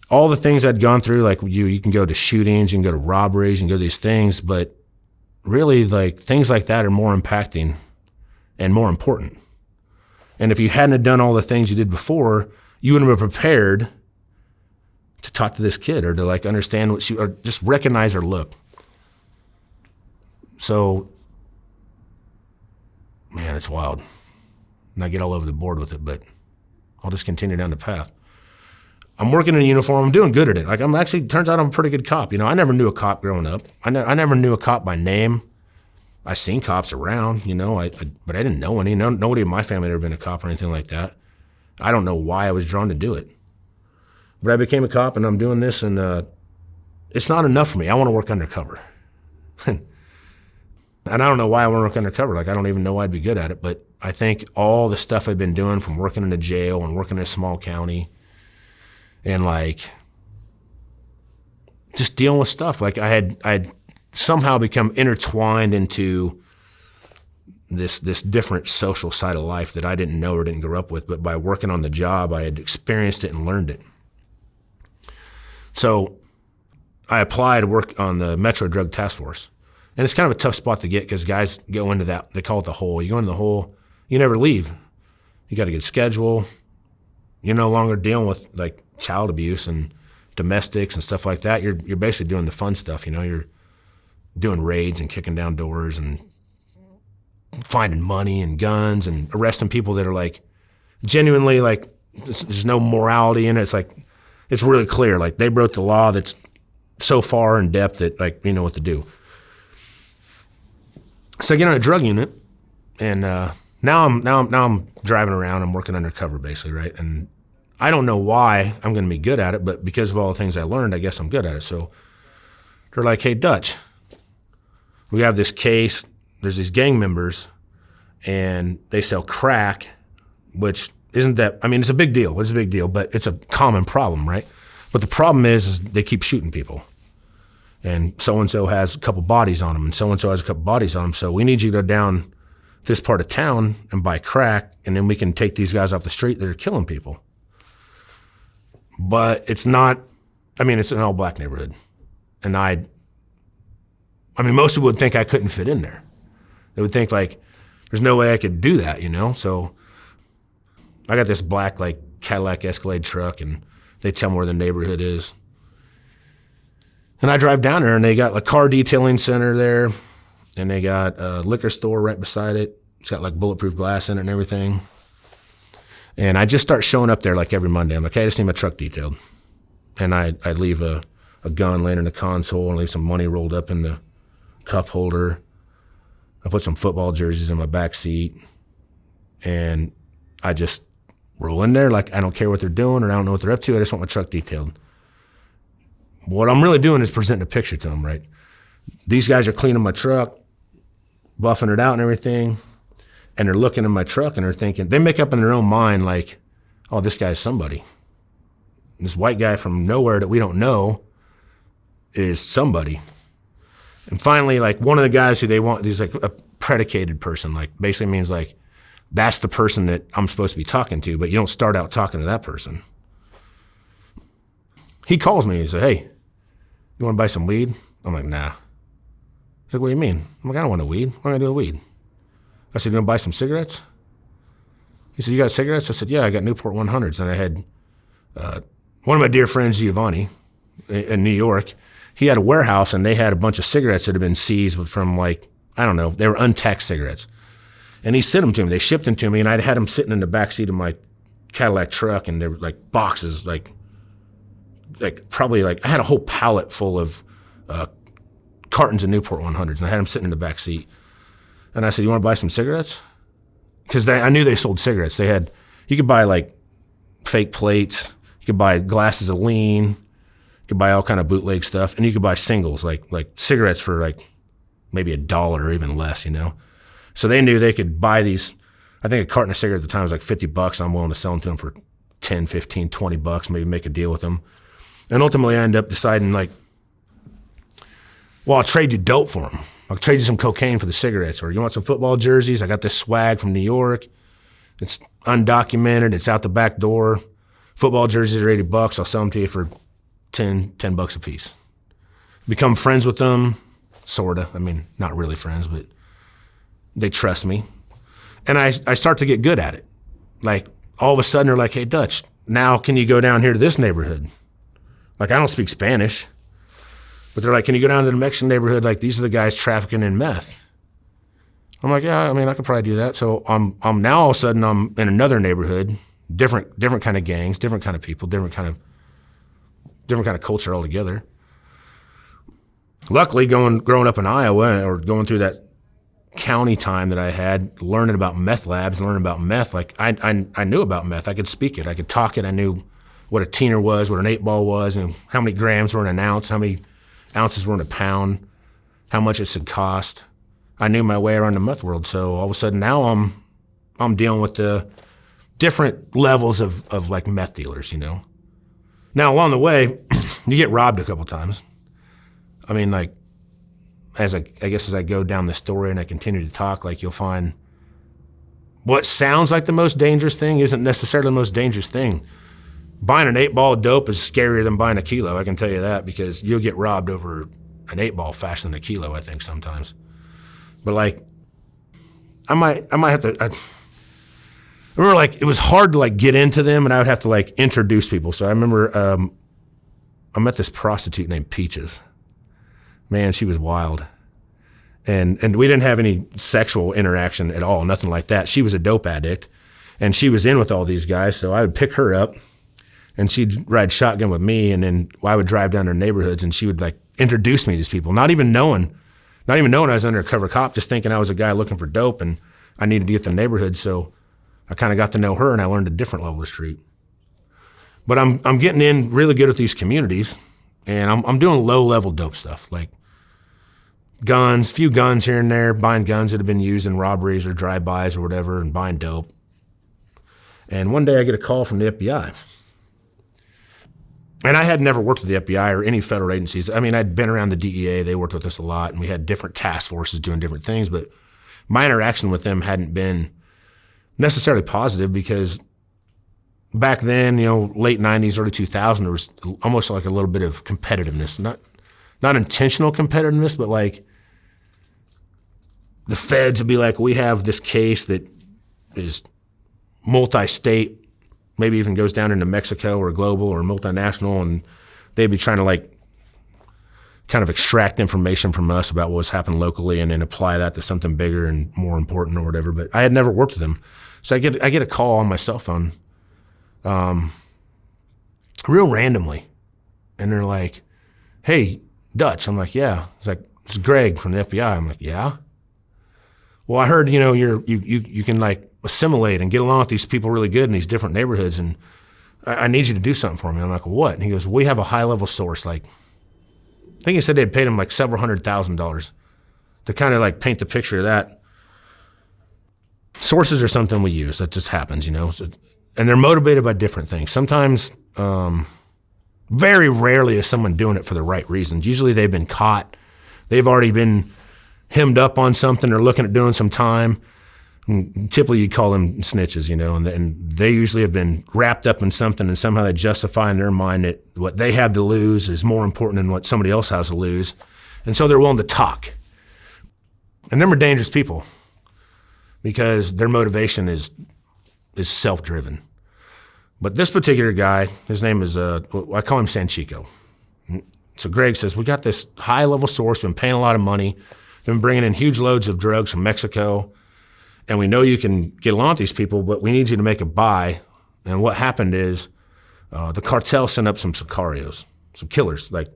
all the things I'd gone through, like, you can go to shootings, you can go to robberies, you can go to these things, but really, like, things like that are more impacting and more important. And if you hadn't have done all the things you did before, you wouldn't have been prepared to talk to this kid or to, like, understand what she, or just recognize her look. So, man, it's wild. And I get all over the board with it, but I'll just continue down the path. I'm working in a uniform. I'm doing good at it. Like, I'm actually, turns out I'm a pretty good cop. You know, I never knew a cop growing up. I never knew a cop by name. I seen cops around, you know, but I didn't know any. Nobody in my family had ever been a cop or anything like that. I don't know why I was drawn to do it. But I became a cop, and I'm doing this, and it's not enough for me. I want to work undercover. And I don't know why I want to work undercover. Like, I don't even know I'd be good at it. But I think all the stuff I've been doing, from working in a jail and working in a small county and, like, just dealing with stuff. Like, I'd somehow become intertwined into this different social side of life that I didn't know or didn't grow up with, but by working on the job, I had experienced it and learned it. So I applied to work on the Metro Drug Task Force. And it's kind of a tough spot to get because guys go into that, they call it the hole. You go into the hole, you never leave. You got a good schedule. You're no longer dealing with, like, child abuse and domestics and stuff like that. You're basically doing the fun stuff, you know. You're doing raids and kicking down doors and finding money and guns and arresting people that are, like, genuinely, like, there's no morality in it. It's like, it's really clear. Like, they broke the law that's so far in depth that, like, you know what to do. So I get on a drug unit, and now I'm driving around. I'm working undercover, basically, right? And I don't know why I'm going to be good at it, but because of all the things I learned, I guess I'm good at it. So they're like, "Hey, Dutch, we have this case. There's these gang members, and they sell crack," which isn't that, I mean, it's a big deal. It's a big deal, but it's a common problem, right? But the problem is they keep shooting people. And so-and-so has a couple bodies on them, and so-and-so has a couple bodies on them. So we need you to go down this part of town and buy crack, and then we can take these guys off the street that are killing people. But it's not, I mean, it's an all-black neighborhood. And I mean, most people would think I couldn't fit in there. They would think, like, there's no way I could do that, you know? So I got this black, like, Cadillac Escalade truck, and they tell me where the neighborhood is. And I drive down there, and they got a car detailing center there, and they got a liquor store right beside it. It's got, like, bulletproof glass in it and everything. And I just start showing up there, like, every Monday. I'm like, "Hey, I just need my truck detailed." And I leave a gun laying in the console and leave some money rolled up in the cup holder. I put some football jerseys in my back seat, and I just roll in there like I don't care what they're doing or I don't know what they're up to. I just want my truck detailed. What I'm really doing is presenting a picture to them, right? These guys are cleaning my truck, buffing it out and everything, and they're looking in my truck and they're thinking, they make up in their own mind like, oh, this guy's somebody. This white guy from nowhere that we don't know is somebody. And finally, like one of the guys who they want, he's like a predicated person, like basically means like, that's the person that I'm supposed to be talking to, but you don't start out talking to that person. He calls me and he said, hey, you want to buy some weed? I'm like, nah. He's like, what do you mean? I'm like, I don't want no weed. What am I going to do with weed? I said, you want to buy some cigarettes? He said, you got cigarettes? I said, yeah, I got Newport 100s. And I had one of my dear friends, Giovanni, in New York. He had a warehouse and they had a bunch of cigarettes that had been seized from like, I don't know, they were untaxed cigarettes. And he sent them to me. They shipped them to me, and I had them sitting in the back seat of my Cadillac truck, and they were like boxes, like probably like I had a whole pallet full of cartons of Newport 100s, and I had them sitting in the back seat. And I said, "You want to buy some cigarettes?" Because I knew they sold cigarettes. They had, you could buy like fake plates, you could buy glasses of lean, you could buy all kind of bootleg stuff, and you could buy singles like cigarettes for like maybe $1 or even less, you know. So they knew they could buy these. I think a carton of cigarettes at the time was like $50. I'm willing to sell them to them for 10, 15, $20, maybe make a deal with them. And ultimately I ended up deciding like, well, I'll trade you dope for them. I'll trade you some cocaine for the cigarettes. Or you want some football jerseys? I got this swag from New York. It's undocumented. It's out the back door. Football jerseys are $80. I'll sell them to you for $10 a piece. Become friends with them, sorta. I mean, not really friends, but they trust me. And I start to get good at it. Like, all of a sudden, they're like, hey, Dutch, now can you go down here to this neighborhood? Like, I don't speak Spanish. But they're like, can you go down to the Mexican neighborhood? Like, these are the guys trafficking in meth. I'm like, yeah, I mean, I could probably do that. So I'm now all of a sudden I'm in another neighborhood, different kind of gangs, different kind of people, different kind of culture altogether. Luckily, growing up in Iowa or going through that county time that I had, learning about meth labs and learning about meth, like I knew about meth. I could speak it. I could talk it. I knew what a teener was, what an 8-ball was, and how many grams were in an ounce, how many ounces were in a pound, how much it should cost. I knew my way around the meth world. So all of a sudden now I'm dealing with the different levels of like meth dealers, you know. Now along the way, you get robbed a couple times. I mean, like, as I guess as I go down the story and I continue to talk, like you'll find what sounds like the most dangerous thing isn't necessarily the most dangerous thing. Buying an 8-ball of dope is scarier than buying a kilo, I can tell you that, because you'll get robbed over an 8-ball faster than a kilo, I think, sometimes. But like, I might have to, I remember like, it was hard to like get into them and I would have to like introduce people. So I remember I met this prostitute named Peaches. Man, she was wild. And we didn't have any sexual interaction at all, nothing like that. She was a dope addict and she was in with all these guys. So I would pick her up and she'd ride shotgun with me. And then I would drive down her neighborhoods and she would like introduce me to these people, not even knowing I was an undercover cop, just thinking I was a guy looking for dope and I needed to get to the neighborhood. So I kind of got to know her and I learned a different level of street. But I'm getting in really good with these communities and I'm doing low level dope stuff, like guns, few guns here and there, buying guns that have been used in robberies or drive-bys or whatever, and buying dope. And one day I get a call from the FBI. And I had never worked with the FBI or any federal agencies. I mean, I'd been around the DEA, they worked with us a lot, and we had different task forces doing different things, but my interaction with them hadn't been necessarily positive because back then, you know, late 90s, early 2000s, there was almost like a little bit of competitiveness, not intentional competitiveness, but like the feds would be like, we have this case that is multi-state, maybe even goes down into Mexico or global or multinational, and they'd be trying to like kind of extract information from us about what's happened locally and then apply that to something bigger and more important or whatever. But I had never worked with them. So I get a call on my cell phone real randomly. And they're like, hey, Dutch. I'm like, yeah. It's like, it's Greg from the FBI. I'm like, yeah. well, I heard, you can like assimilate and get along with these people really good in these different neighborhoods, and I need you to do something for me. I'm like, what? And he goes, we have a high-level source. Like, I think he said they had paid him like several $100,000 to kind of like paint the picture of that. Sources are something we use. That just happens, So, and they're motivated by different things. Sometimes, very rarely is someone doing it for the right reasons. Usually they've been caught. They've already been hemmed up on something or looking at doing some time. And typically you call them snitches, and they usually have been wrapped up in something, and somehow they justify in their mind that what they have to lose is more important than what somebody else has to lose. And so they're willing to talk. And them are dangerous people because their motivation is self-driven. But this particular guy, his name is, I call him Sanchico. So Greg says, we got this high-level source, we've been paying a lot of money, they've been bringing in huge loads of drugs from Mexico, and we know you can get along with these people, but we need you to make a buy. And what happened is the cartel sent up some sicarios, some killers. Like,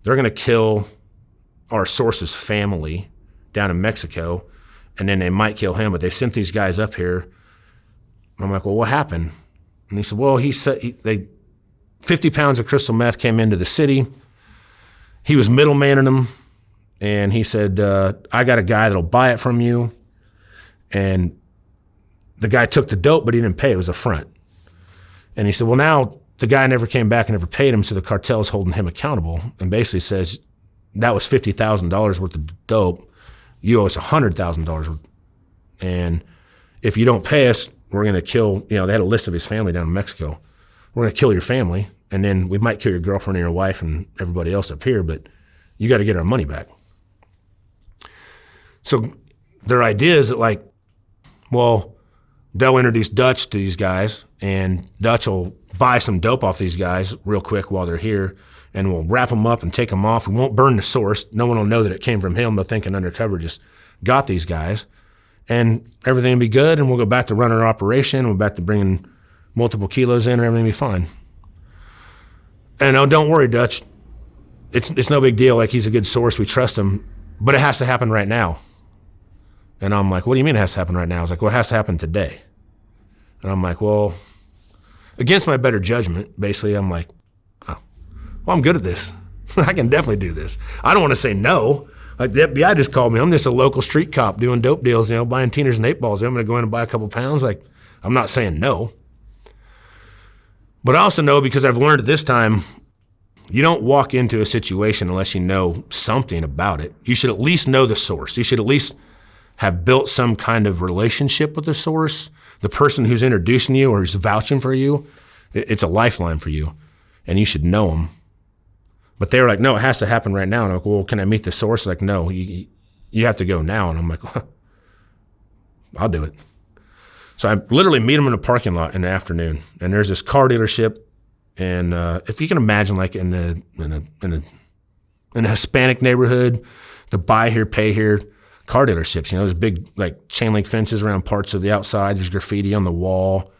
they're going to kill our source's family down in Mexico, and then they might kill him, but they sent these guys up here. And I'm like, well, what happened? And he said, well, 50 pounds of crystal meth came into the city. He was middlemaning them, and he said, I got a guy that'll buy it from you. And the guy took the dope, but he didn't pay. It was a front. And he said, well, now the guy never came back and never paid him, so the cartel's holding him accountable, and basically says, that was $50,000 worth of dope. You owe us $100,000. And if you don't pay us, we're going to kill, they had a list of his family down in Mexico. We're going to kill your family, and then we might kill your girlfriend and your wife and everybody else up here, but you got to get our money back. So their idea is that, like, well, they'll introduce Dutch to these guys, and Dutch will buy some dope off these guys real quick while they're here, and we'll wrap them up and take them off. We won't burn the source. No one will know that it came from him. They'll think an undercover just got these guys, and everything will be good, and we'll go back to running our operation. We'll back to bringing multiple kilos in, and everything will be fine. And oh, don't worry, Dutch. It's no big deal. Like, he's a good source. We trust him, but it has to happen right now. And I'm like, what do you mean it has to happen right now? I was like, well, it has to happen today. And I'm like, well, against my better judgment, basically, I'm like, oh, well, I'm good at this. I can definitely do this. I don't want to say no. Like, the FBI just called me. I'm just a local street cop doing dope deals, buying Teeners and 8-balls. I'm going to go in and buy a couple pounds. Like, I'm not saying no. But I also know, because I've learned at this time, you don't walk into a situation unless you know something about it. You should at least know the source. You should at least have built some kind of relationship with the source. The person who's introducing you or who's vouching for you, it's a lifeline for you, and you should know them. But they were like, no, it has to happen right now. And I'm like, well, can I meet the source? Like, no, you have to go now. And I'm like, well, I'll do it. So I literally meet them in a parking lot in the afternoon, and there's this car dealership. And if you can imagine, like in a Hispanic neighborhood, the buy here, pay here car dealerships, there's big like chain link fences around parts of the outside. There's graffiti on the wall.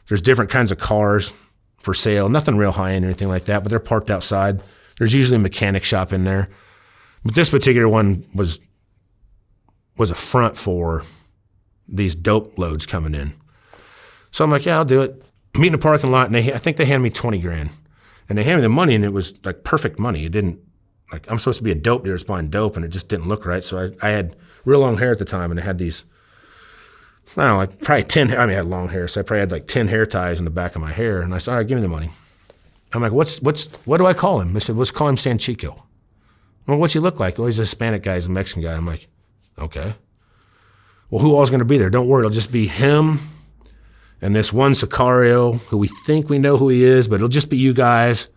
There's different kinds of cars for sale. Nothing real high end or anything like that, but they're parked outside. There's usually a mechanic shop in there. But this particular one was a front for these dope loads coming in. So I'm like, yeah, I'll do it. Meet in a parking lot, and I think they handed me $20,000. And they handed me the money, and it was like perfect money. It didn't, like, I'm supposed to be a dope dealer buying dope, and it just didn't look right. So I had real long hair at the time, and I had these, I don't know, like probably 10, I had long hair, so I probably had like 10 hair ties in the back of my hair. And I said, all right, give me the money. I'm like, what do I call him? I said, let's call him Sanchico. Well, what's he look like? Well, he's a Hispanic guy, he's a Mexican guy. I'm like, okay. Well, who all's going to be there? Don't worry, it'll just be him and this one Sicario who we think we know who he is, but it'll just be you guys.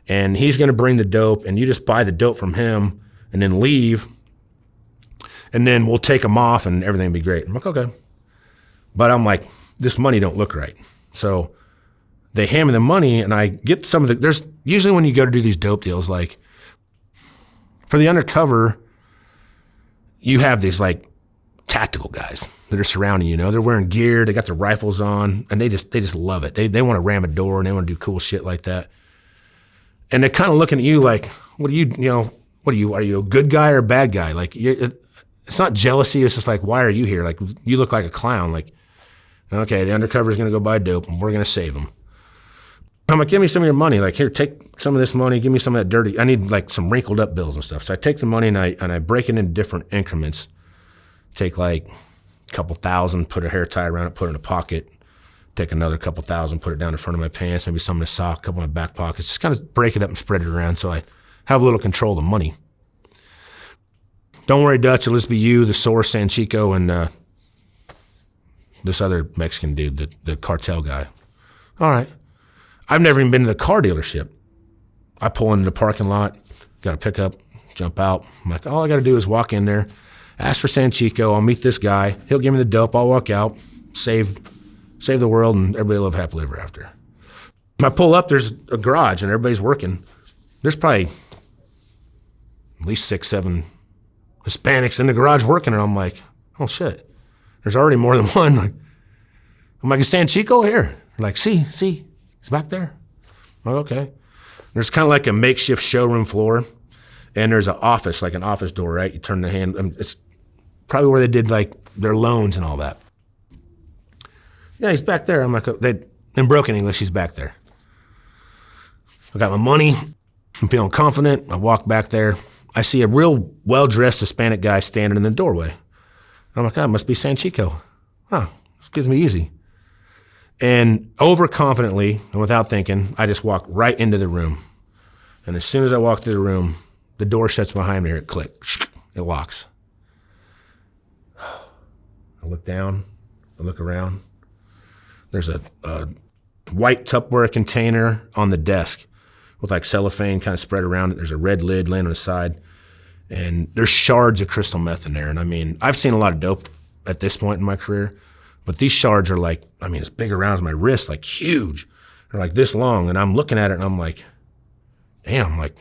And he's going to bring the dope, and you just buy the dope from him and then leave. And then we'll take him off and everything will be great. I'm like, okay. But I'm like, this money don't look right. So they hand me the money, and I get some of the, there's usually when you go to do these dope deals, like for the undercover, you have these like tactical guys that are surrounding you. They're wearing gear, they got their rifles on, and they just love it. They want to ram a door, and they want to do cool shit like that. And they're kind of looking at you like, what are you, are you a good guy or a bad guy? Like, it's not jealousy. It's just like, why are you here? Like, you look like a clown. Like, okay, the undercover's going to go buy dope and we're going to save him. I'm like, give me some of your money. Like, here, take some of this money. Give me some of that dirty. I need like some wrinkled up bills and stuff. So I take the money and I break it into different increments. Take like a couple thousand, put a hair tie around it, put it in a pocket. Take another couple thousand, put it down in front of my pants, maybe some in a sock, a couple in my back pockets. Just kind of break it up and spread it around so I have a little control of the money. Don't worry, Dutch. It'll just be you, the source, Sanchico, and this other Mexican dude, the cartel guy. All right. I've never even been to the car dealership. I pull into the parking lot, got a pickup, jump out. I'm like, all I got to do is walk in there, ask for Sanchico. I'll meet this guy. He'll give me the dope. I'll walk out, save the world, and everybody will live happily ever after. When I pull up, there's a garage, and everybody's working. There's probably at least 6, 7 Hispanics in the garage working, and I'm like, oh, shit. There's already more than one. I'm like, is Sanchico here? They're like, see, he's back there. I'm like, okay. There's kind of like a makeshift showroom floor, and there's an office, like an office door, right? You turn the hand. It's probably where they did like their loans and all that. Yeah, he's back there. I'm like, in broken English, he's back there. I got my money. I'm feeling confident. I walk back there. I see a real well-dressed Hispanic guy standing in the doorway. I'm like, it must be Sanchico. Huh, this gives me easy. And overconfidently and without thinking, I just walk right into the room. And as soon as I walk through the room, the door shuts behind me, or it clicks. It locks. I look down. I look around. There's a white Tupperware container on the desk with like cellophane kind of spread around it. There's a red lid laying on the side. And there's shards of crystal meth in there. And I mean, I've seen a lot of dope at this point in my career, but these shards are like, I mean, as big around as my wrist, like huge. They're like this long. And I'm looking at it and I'm like, damn, like,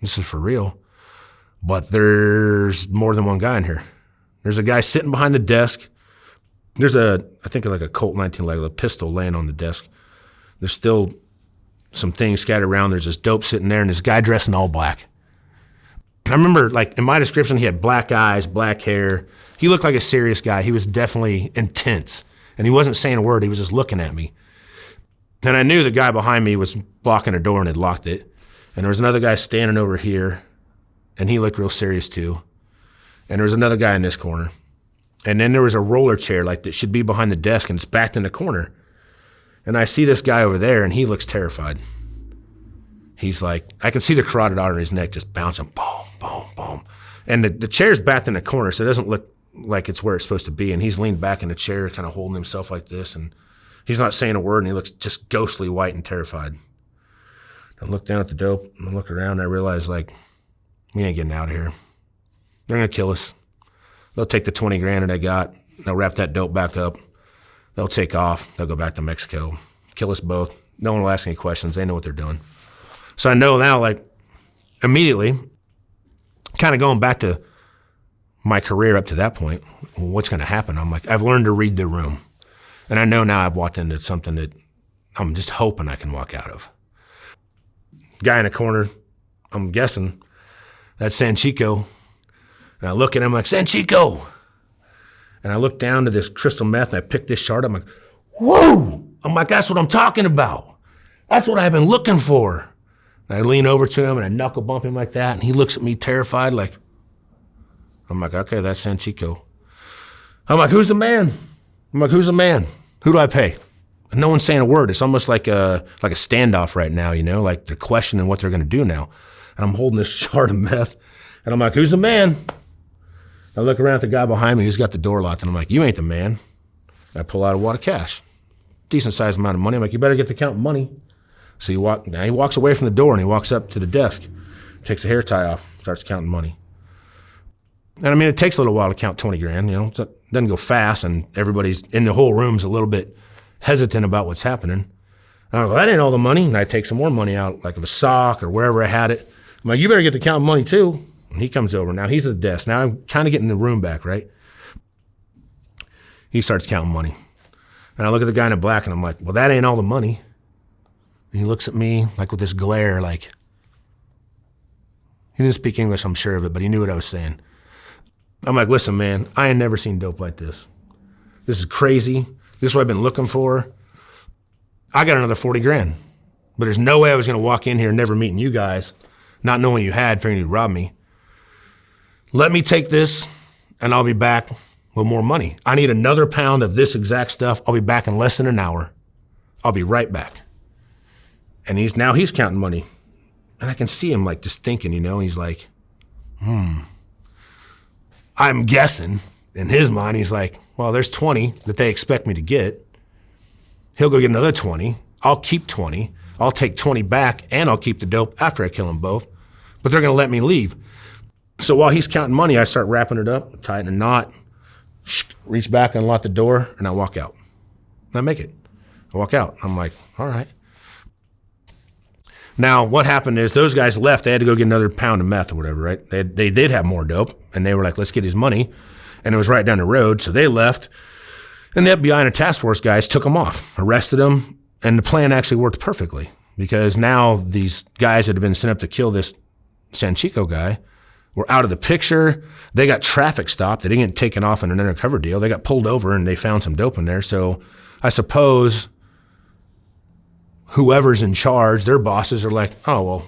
this is for real. But there's more than one guy in here. There's a guy sitting behind the desk. There's I think like a Colt 19 like a pistol laying on the desk. There's still some things scattered around. There's this dope sitting there and this guy dressed in all black. I remember, like, in my description, he had black eyes, black hair. He looked like a serious guy. He was definitely intense. And he wasn't saying a word. He was just looking at me. And I knew the guy behind me was blocking a door and had locked it. And there was another guy standing over here, and he looked real serious too. And there was another guy in this corner. And then there was a roller chair, like, that should be behind the desk, and it's backed in the corner. And I see this guy over there, and he looks terrified. He's like, I can see the carotid artery in his neck just bouncing, boom, boom, boom. And the chair's backed in the corner, so it doesn't look like it's where it's supposed to be. And he's leaned back in the chair, kind of holding himself like this. And he's not saying a word, and he looks just ghostly white and terrified. I look down at the dope, and I look around, and I realize, like, we ain't getting out of here. They're going to kill us. They'll take the 20 grand that I got. They'll wrap that dope back up. They'll take off. They'll go back to Mexico. Kill us both. No one will ask any questions. They know what they're doing. So I know now, like, immediately, kind of going back to my career up to that point, what's going to happen? I'm like, I've learned to read the room. And I know now I've walked into something that I'm just hoping I can walk out of. Guy in the corner, I'm guessing, that's Sanchico. And I look at him like, Sanchico! And I look down to this crystal meth and I pick this shard up. I'm like, whoa! I'm like, that's what I'm talking about. That's what I've been looking for. And I lean over to him and I knuckle bump him like that. And he looks at me terrified like, I'm like, okay, that's Sanchico. I'm like, who's the man? I'm like, who's the man? Who do I pay? And no one's saying a word. It's almost like a standoff right now, you know, like they're questioning what they're going to do now. And I'm holding this shard of meth. And I'm like, who's the man? I look around at the guy behind me who's got the door locked. And I'm like, you ain't the man. And I pull out a wad of cash. Decent sized amount of money. I'm like, you better get to counting money. So he walks away from the door and he walks up to the desk, takes a hair tie off, starts counting money. And I mean, it takes a little while to count 20 grand, you know, it doesn't go fast and everybody's in the whole room's a little bit hesitant about what's happening. And I go, that ain't all the money. And I take some more money out, like of a sock or wherever I had it. I'm like, you better get to counting money too. And he comes over. Now he's at the desk. Now I'm kind of getting the room back, right? He starts counting money. And I look at the guy in the black and I'm like, well, that ain't all the money. And he looks at me like with this glare, like, he didn't speak English, I'm sure of it, but he knew what I was saying. I'm like, listen, man, I ain't never seen dope like this. This is crazy. This is what I've been looking for. I got another 40 grand. But there's no way I was going to walk in here never meeting you guys, not knowing you had, figuring you'd rob me. Let me take this, and I'll be back with more money. I need another pound of this exact stuff. I'll be back in less than an hour. I'll be right back. And he's counting money. And I can see him like just thinking, he's like, I'm guessing in his mind, he's like, well, there's 20 that they expect me to get. He'll go get another 20. I'll keep 20. I'll take 20 back and I'll keep the dope after I kill them both. But they're going to let me leave. So while he's counting money, I start wrapping it up, tie it in a knot, reach back and unlock the door, and I walk out. And I make it. I walk out. I'm like, all right. Now, what happened is those guys left. They had to go get another pound of meth or whatever, right? They did have more dope, and they were like, let's get his money. And it was right down the road, so they left. And the FBI and the task force guys took them off, arrested them, and the plan actually worked perfectly because now these guys that had been sent up to kill this Sanchico guy were out of the picture. They got traffic stopped. They didn't get taken off in an undercover deal. They got pulled over, and they found some dope in there. So I suppose whoever's in charge, their bosses are like, oh, well,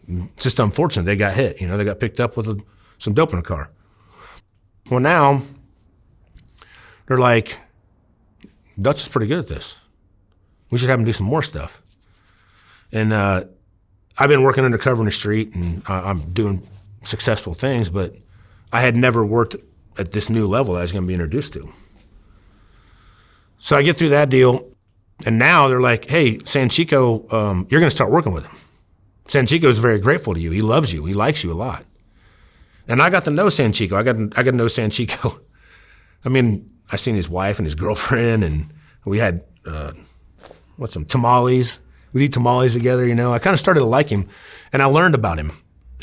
it's just unfortunate they got hit. They got picked up with some dope in a car. Well, now they're like, Dutch is pretty good at this. We should have him do some more stuff. And I've been working undercover in the street, and I'm doing successful things, but I had never worked at this new level that I was going to be introduced to. So I get through that deal, and now they're like, hey, Sanchico, you're going to start working with him. Sanchico is very grateful to you. He loves you. He likes you a lot. And I got to know Sanchico. I got to know Sanchico. I mean, I seen his wife and his girlfriend, and we had some tamales. We'd eat tamales together, I kind of started to like him, and I learned about him.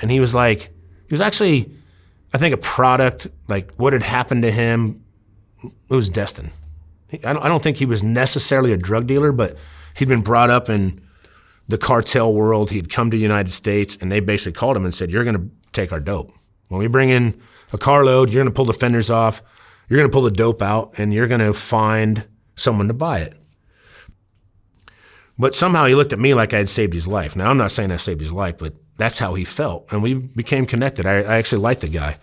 And he was actually, I think, a product, like what had happened to him, it was destined. I don't think he was necessarily a drug dealer, but he'd been brought up in the cartel world. He'd come to the United States, and they basically called him and said, you're going to take our dope. When we bring in a carload, you're going to pull the fenders off, you're going to pull the dope out, and you're going to find someone to buy it. But somehow he looked at me like I had saved his life. Now, I'm not saying I saved his life, but that's how he felt. And we became connected. I actually liked the guy.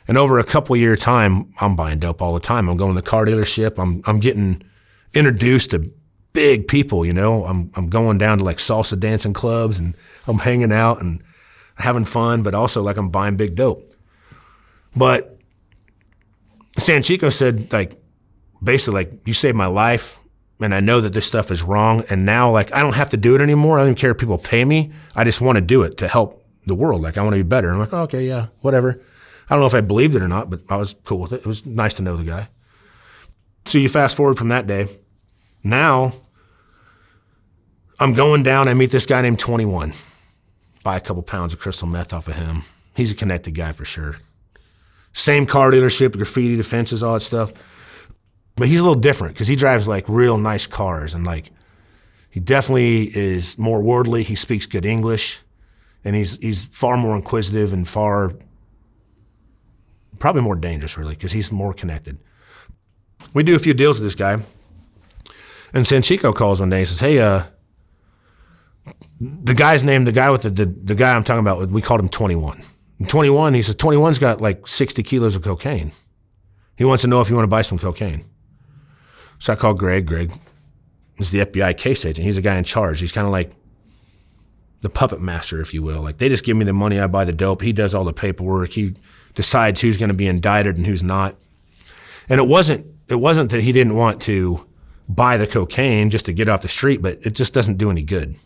And over a couple year time, I'm buying dope all the time. I'm going to the car dealership. I'm getting introduced to big people, I'm going down to like salsa dancing clubs, and I'm hanging out and having fun, but also like I'm buying big dope. But Sanchico said, like, basically, like, you saved my life, and I know that this stuff is wrong, and now, like, I don't have to do it anymore. I don't care if people pay me. I just want to do it to help the world. Like, I want to be better. And I'm like, oh, okay, yeah, whatever. I don't know if I believed it or not, but I was cool with it. It was nice to know the guy. So you fast forward from that day. Now, I'm going down. I meet this guy named 21. Buy a couple pounds of crystal meth off of him. He's a connected guy for sure. Same car dealership, graffiti, the fences, all that stuff. But he's a little different because he drives like real nice cars, and like he definitely is more worldly. He speaks good English, and he's far more inquisitive and probably more dangerous really because he's more connected. We do a few deals with this guy, and Sanchico calls one day and says, hey, the guy with the guy I'm talking about, we called him 21. And 21, he says, 21's got like 60 kilos of cocaine. He wants to know if you want to buy some cocaine. So I called Greg. Greg is the FBI case agent. He's the guy in charge. He's kind of like the puppet master, if you will. Like, they just give me the money, I buy the dope. He does all the paperwork. He decides who's going to be indicted and who's not. And it wasn't that he didn't want to buy the cocaine just to get off the street, but it just doesn't do any good.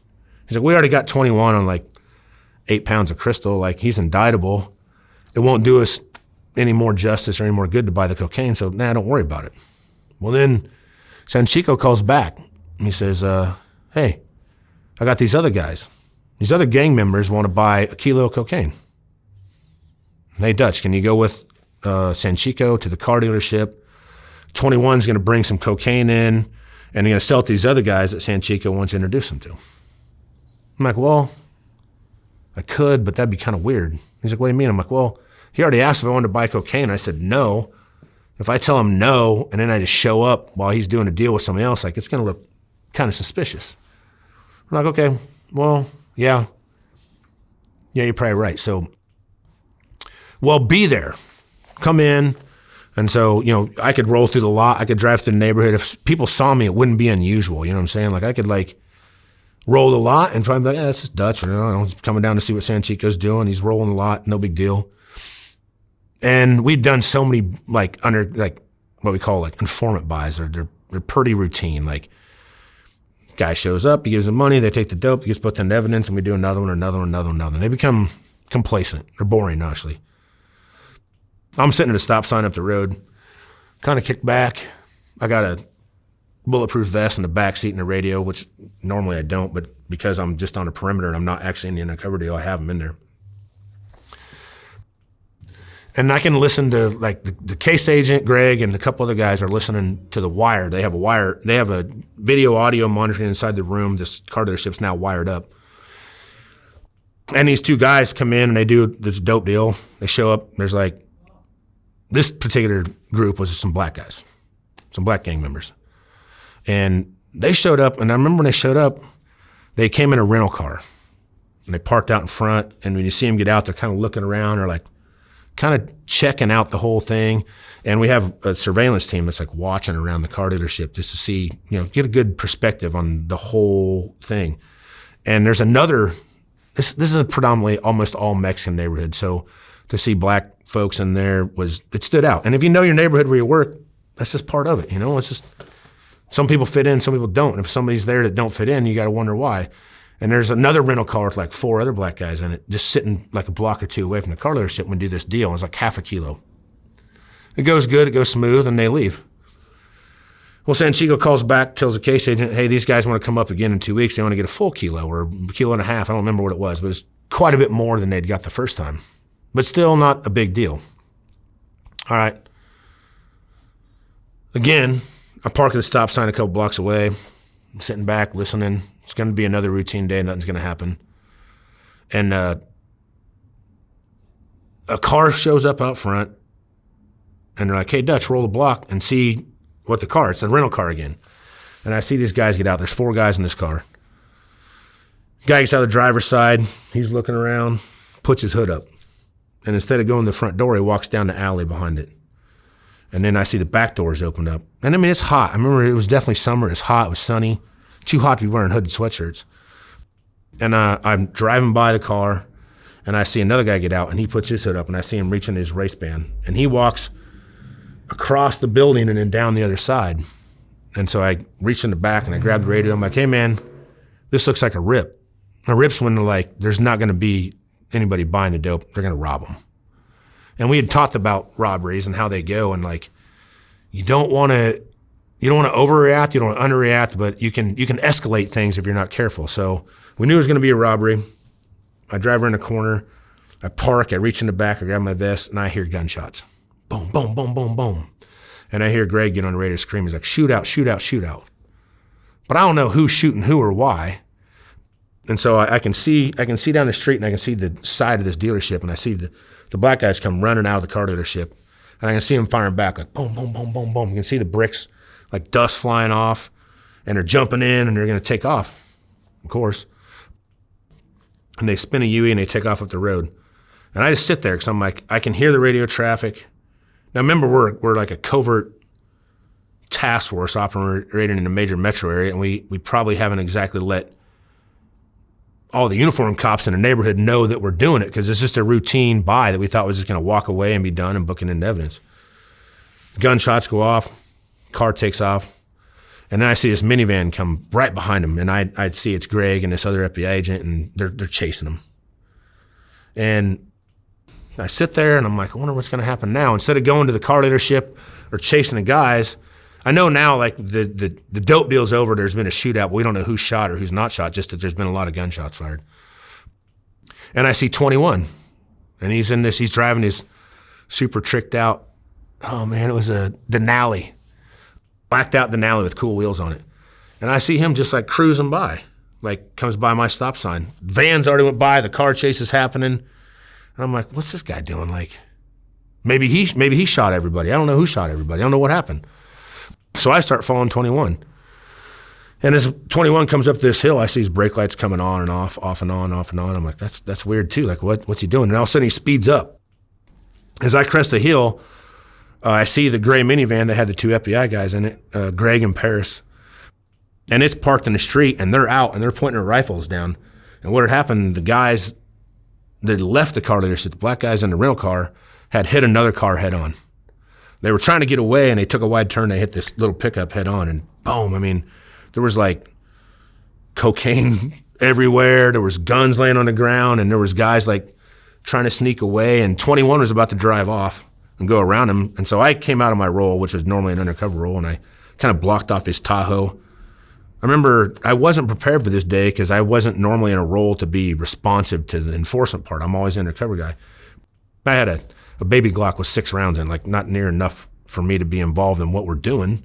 He's like, we already got 21 on like 8 pounds of crystal. Like, he's indictable. It won't do us any more justice or any more good to buy the cocaine, so don't worry about it. Well, then Sanchico calls back, and he says, hey, I got these other guys. These other gang members want to buy a kilo of cocaine. Hey, Dutch, can you go with Sanchico to the car dealership? 21's going to bring some cocaine in, and they're going to sell it to these other guys that Sanchico wants to introduce them to. I'm like, well, I could, but that'd be kind of weird. He's like, what do you mean? I'm like, well, he already asked if I wanted to buy cocaine. I said no. If I tell him no, and then I just show up while he's doing a deal with somebody else, like it's going to look kind of suspicious. We're like, okay, well, yeah, you're probably right. So, well, be there, come in. And so, I could roll through the lot. I could drive through the neighborhood. If people saw me, it wouldn't be unusual. You know what I'm saying? Like I could roll the lot and probably be like, yeah, that's just Dutch. He's coming down to see what Sanchico's doing. He's rolling the lot. No big deal. And we've done so many what we call informant buys. They're pretty routine. Like guy shows up, he gives them money, they take the dope, he gets put in evidence, and we do another one. They become complacent. They're boring, actually. I'm sitting at a stop sign up the road, kind of kicked back. I got a bulletproof vest in the back seat and a radio, which normally I don't, but because I'm just on a perimeter and I'm not actually in the undercover deal, I have them in there. And I can listen to the case agent, Greg, and a couple other guys are listening to the wire. They have a video audio monitoring inside the room. This car dealership's now wired up. And these two guys come in and they do this dope deal. They show up, there's this particular group was some black guys, some black gang members. And they showed up, and I remember when they showed up, they came in a rental car. And they parked out in front, and when you see them get out, they're kind of looking around or kind of checking out the whole thing. And we have a surveillance team that's watching around the car dealership just to see, get a good perspective on the whole thing. And there's another, this is a predominantly almost all Mexican neighborhood. So to see black folks in there it stood out. And if you know your neighborhood where you work, that's just part of it. It's just, some people fit in, some people don't. And if somebody's there that don't fit in, you got to wonder why. And there's another rental car with 4 other black guys in it, just sitting a block or two away from the car dealership when we do this deal. It's half a kilo. It goes good, it goes smooth, and they leave. Well, Sanchico calls back, tells the case agent, hey, these guys want to come up again in 2 weeks. They want to get a full kilo or a kilo and a half. I don't remember what it was, but it was quite a bit more than they'd got the first time. But still not a big deal. All right. Again, I park at the stop sign a couple blocks away. I'm sitting back, listening. It's going to be another routine day. Nothing's going to happen. And a car shows up out front, and they're like, hey, Dutch, roll the block and see what the car. It's a rental car again. And I see these guys get out. There's 4 guys in this car. Guy gets out of the driver's side. He's looking around, puts his hood up. And instead of going to the front door, he walks down the alley behind it. And then I see the back doors opened up. And it's hot. I remember it was definitely summer. It was hot. It was sunny. Too hot to be wearing hooded sweatshirts. And I'm driving by the car, and I see another guy get out, and he puts his hood up, and I see him reaching his waistband. And he walks across the building and then down the other side. And so I reach in the back, and I grab the radio. I'm like, hey, man, this looks like a rip. A rip's when they're there's not going to be anybody buying the dope. They're going to rob them. And we had talked about robberies and how they go, and you don't want to overreact, you don't want to underreact, but you can escalate things if you're not careful. So we knew it was going to be a robbery. I drive around the corner, I park, I reach in the back, I grab my vest, and I hear gunshots. Boom, boom, boom, boom, boom. And I hear Greg get on the radio scream. He's like, shoot out, shoot out, shoot out. But I don't know who's shooting who or why. And so I can see down the street, and I can see the side of this dealership, and I see the black guys come running out of the car dealership, and I can see them firing back boom, boom, boom, boom, boom. You can see the bricks, dust flying off, and they're jumping in, and they're going to take off, of course. And they spin a UE, and they take off up the road. And I just sit there because I'm I can hear the radio traffic. Now remember, we're a covert task force operating in a major metro area, and we probably haven't exactly let all the uniformed cops in the neighborhood know that we're doing it, because it's just a routine buy that we thought was just going to walk away and be done and booking into evidence. Gunshots go off, car takes off, and then I see this minivan come right behind him, and I'd see it's Greg and this other FBI agent, and they're chasing him. And I sit there, and I'm I wonder what's going to happen now. Instead of going to the car dealership or chasing the guys, I know now the dope deal's over. There's been a shootout. But we don't know who's shot or who's not shot, just that there's been a lot of gunshots fired. And I see 21, and he's driving his super tricked out, oh man, it was a Denali, blacked out Denali with cool wheels on it. And I see him just cruising by, comes by my stop sign. Vans already went by, the car chase is happening. And I'm what's this guy doing? Maybe he shot everybody. I don't know who shot everybody. I don't know what happened. So I start following 21. And as 21 comes up this hill, I see his brake lights coming on and off and on, off and on. I'm like, that's weird too. Like, what's he doing? And all of a sudden he speeds up. As I crest the hill, I see the gray minivan that had the two FBI guys in it, Greg and Paris. And it's parked in the street, and they're out, and they're pointing their rifles down. And what had happened, the guys that left the car dealership, the black guys in the rental car, had hit another car head on. They were trying to get away, and they took a wide turn. They hit this little pickup head on, and boom. I mean, there was like cocaine everywhere. There was guns laying on the ground, and there was guys like trying to sneak away, and 21 was about to drive off and go around him. And so I came out of my role, which was normally an undercover role, and I kind of blocked off his Tahoe. I remember I wasn't prepared for this day because I wasn't normally in a role to be responsive to the enforcement part. I'm always an undercover guy. I had a baby Glock with 6 rounds in, like not near enough for me to be involved in what we're doing.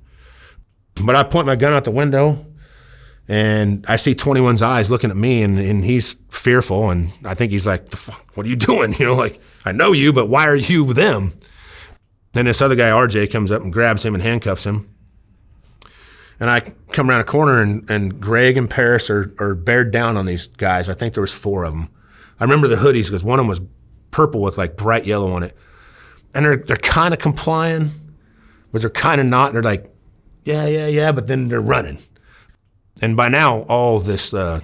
But I point my gun out the window, and I see 21's eyes looking at me, and he's fearful, and I think he's like, the fuck, what are you doing? You know, like, I know you, but why are you with them? Then this other guy, RJ, comes up and grabs him and handcuffs him. And I come around a corner, and Greg and Paris are bared down on these guys. I think there was 4 of them. I remember the hoodies because one of them was purple with like bright yellow on it. And they're kind of complying, but they're kind of not. They're like, yeah, but then they're running. And by now, all the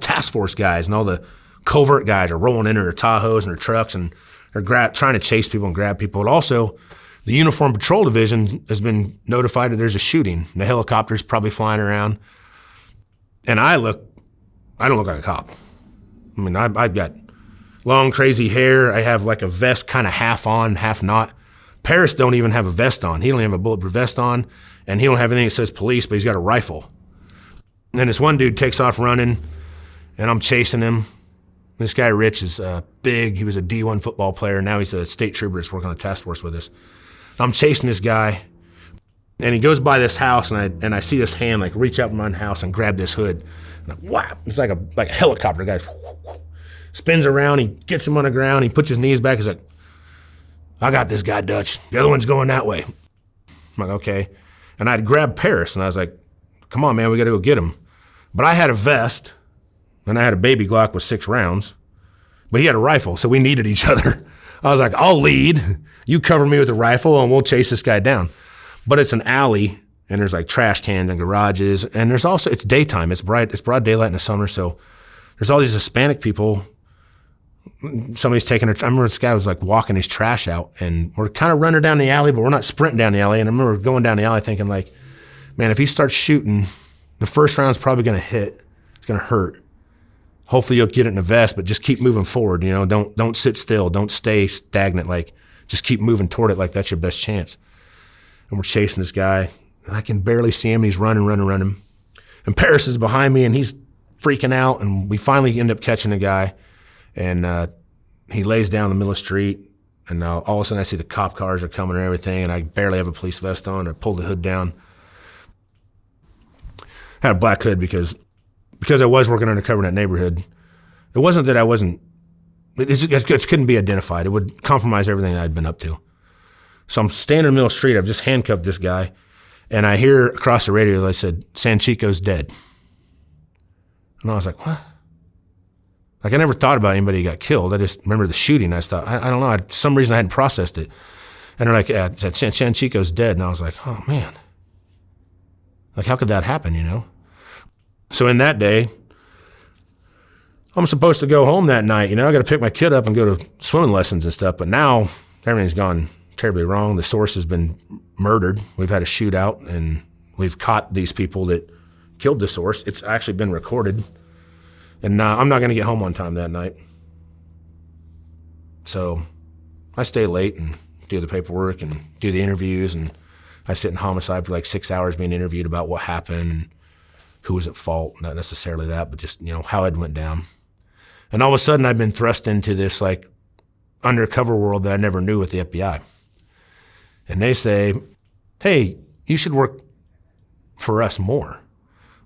task force guys and all the covert guys are rolling into their Tahoes and their trucks, and they're trying to chase people and grab people. But also, the Uniform Patrol Division has been notified that there's a shooting. The helicopter's probably flying around. And I don't look like a cop. I mean, I've got long, crazy hair. I have like a vest kind of half on, half not. Paris don't even have a vest on. He don't have a bulletproof vest on, and he don't have anything that says police, but he's got a rifle. And then this one dude takes off running, and I'm chasing him. This guy, Rich, is big. He was a D1 football player. Now he's a state trooper that's working on the task force with us. I'm chasing this guy, and he goes by this house, and I see this hand like reach up in my house and grab this hood. And whap! It's like a helicopter. The guy spins around. He gets him on the ground. He puts his knees back. He's like, I got this guy, Dutch. The other one's going that way. I'm like, okay. And I'd grabbed Paris, and I was like, come on, man, we got to go get him. But I had a vest, and I had a baby Glock with 6 rounds, but he had a rifle, so we needed each other. I was like, I'll lead. You cover me with a rifle, and we'll chase this guy down. But it's an alley, and there's like trash cans and garages, and there's also, it's daytime. It's broad daylight in the summer, so there's all these Hispanic people. Somebody's taking I remember this guy was like walking his trash out, and we're kind of running down the alley, but we're not sprinting down the alley. And I remember going down the alley thinking like, man, if he starts shooting, the first round's probably going to hit. It's going to hurt. Hopefully you'll get it in the vest, but just keep moving forward. You know, don't sit still. Don't stay stagnant. Like, just keep moving toward it like that's your best chance. And we're chasing this guy, and I can barely see him. He's running. And Paris is behind me, and he's freaking out, and we finally end up catching the guy. And he lays down in the middle of the street, and all of a sudden I see the cop cars are coming and everything, and I barely have a police vest on. I pulled the hood down. I had a black hood because I was working undercover in that neighborhood. It wasn't that I wasn't, it couldn't be identified. It would compromise everything I'd been up to. So I'm standing in the middle of the street. I've just handcuffed this guy, and I hear across the radio, they said, Sanchico's dead. And I was like, what? Like, I never thought about anybody who got killed. I just remember the shooting. I just thought, I don't know. For some reason I hadn't processed it. And they're like, Sanchico's dead. And I was like, oh, man. Like, how could that happen, you know? So in that day, I'm supposed to go home that night. You know, I got to pick my kid up and go to swimming lessons and stuff. But now everything's gone terribly wrong. The source has been murdered. We've had a shootout, and we've caught these people that killed the source. It's actually been recorded. And I'm not going to get home on time that night. So I stay late and do the paperwork and do the interviews. And I sit in homicide for like 6 hours being interviewed about what happened and who was at fault. Not necessarily that, but just, you know, how it went down. And all of a sudden I've been thrust into this like undercover world that I never knew with the FBI. And they say, hey, you should work for us more.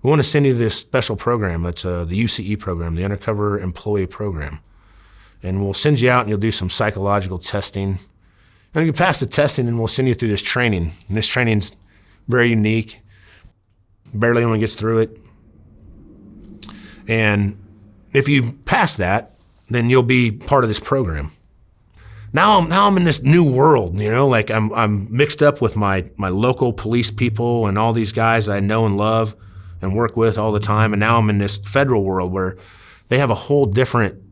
We want to send you this special program. That's the UCE program, the Undercover Employee Program. And we'll send you out and you'll do some psychological testing. And you pass the testing, and we'll send you through this training. And this training's very unique. Barely anyone gets through it. And if you pass that, then you'll be part of this program. Now I'm in this new world, you know, like I'm mixed up with my local police people and all these guys I know and love and work with all the time. And now I'm in this federal world where they have a whole different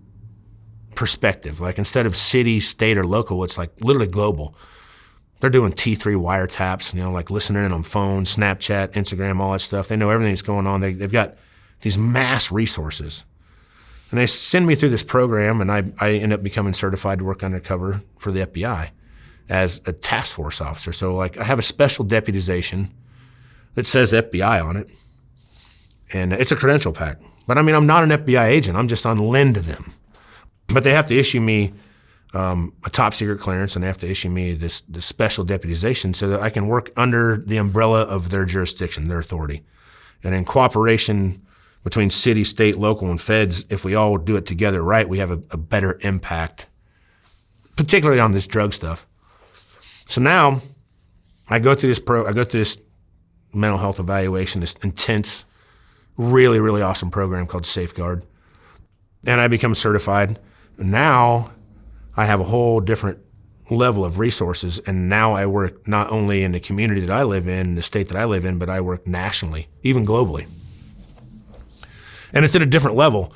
perspective. Like instead of city, state, or local, it's like literally global. They're doing T3 wiretaps, you know, like listening in on phones, Snapchat, Instagram, all that stuff. They know everything that's going on. They've got these mass resources. And they send me through this program, and I end up becoming certified to work undercover for the FBI as a task force officer. So like I have a special deputization that says FBI on it, and it's a credential pack. But I mean, I'm not an FBI agent. I'm just on lend to them. But they have to issue me a top secret clearance, and they have to issue me this special deputization so that I can work under the umbrella of their jurisdiction, their authority. And in cooperation between city, state, local, and feds, if we all do it together right, we have a better impact, particularly on this drug stuff. So now I go through this mental health evaluation, this intense, really, really awesome program called Safeguard. And I become certified. Now I have a whole different level of resources, and now I work not only in the community that I live in, the state that I live in, but I work nationally, even globally. And it's at a different level.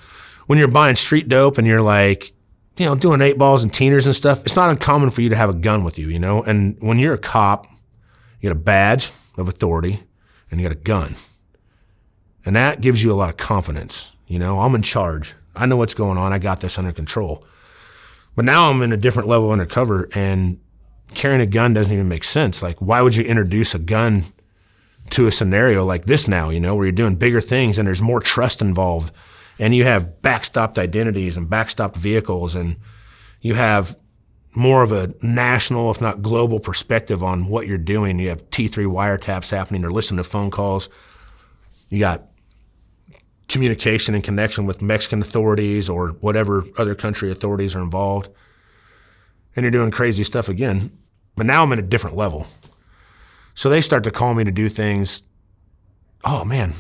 When you're buying street dope and you're like, you know, doing 8 balls and teeners and stuff, it's not uncommon for you to have a gun with you, you know? And when you're a cop, you got a badge of authority and you got a gun. And that gives you a lot of confidence. You know, I'm in charge. I know what's going on. I got this under control. But now I'm in a different level undercover, and carrying a gun doesn't even make sense. Like, why would you introduce a gun to a scenario like this now, you know, where you're doing bigger things and there's more trust involved, and you have backstopped identities and backstopped vehicles, and you have more of a national, if not global, perspective on what you're doing. You have T3 wiretaps happening, or listening to phone calls. You got communication and connection with Mexican authorities or whatever other country authorities are involved. And you're doing crazy stuff again. But now I'm at a different level. So they start to call me to do things. Oh man,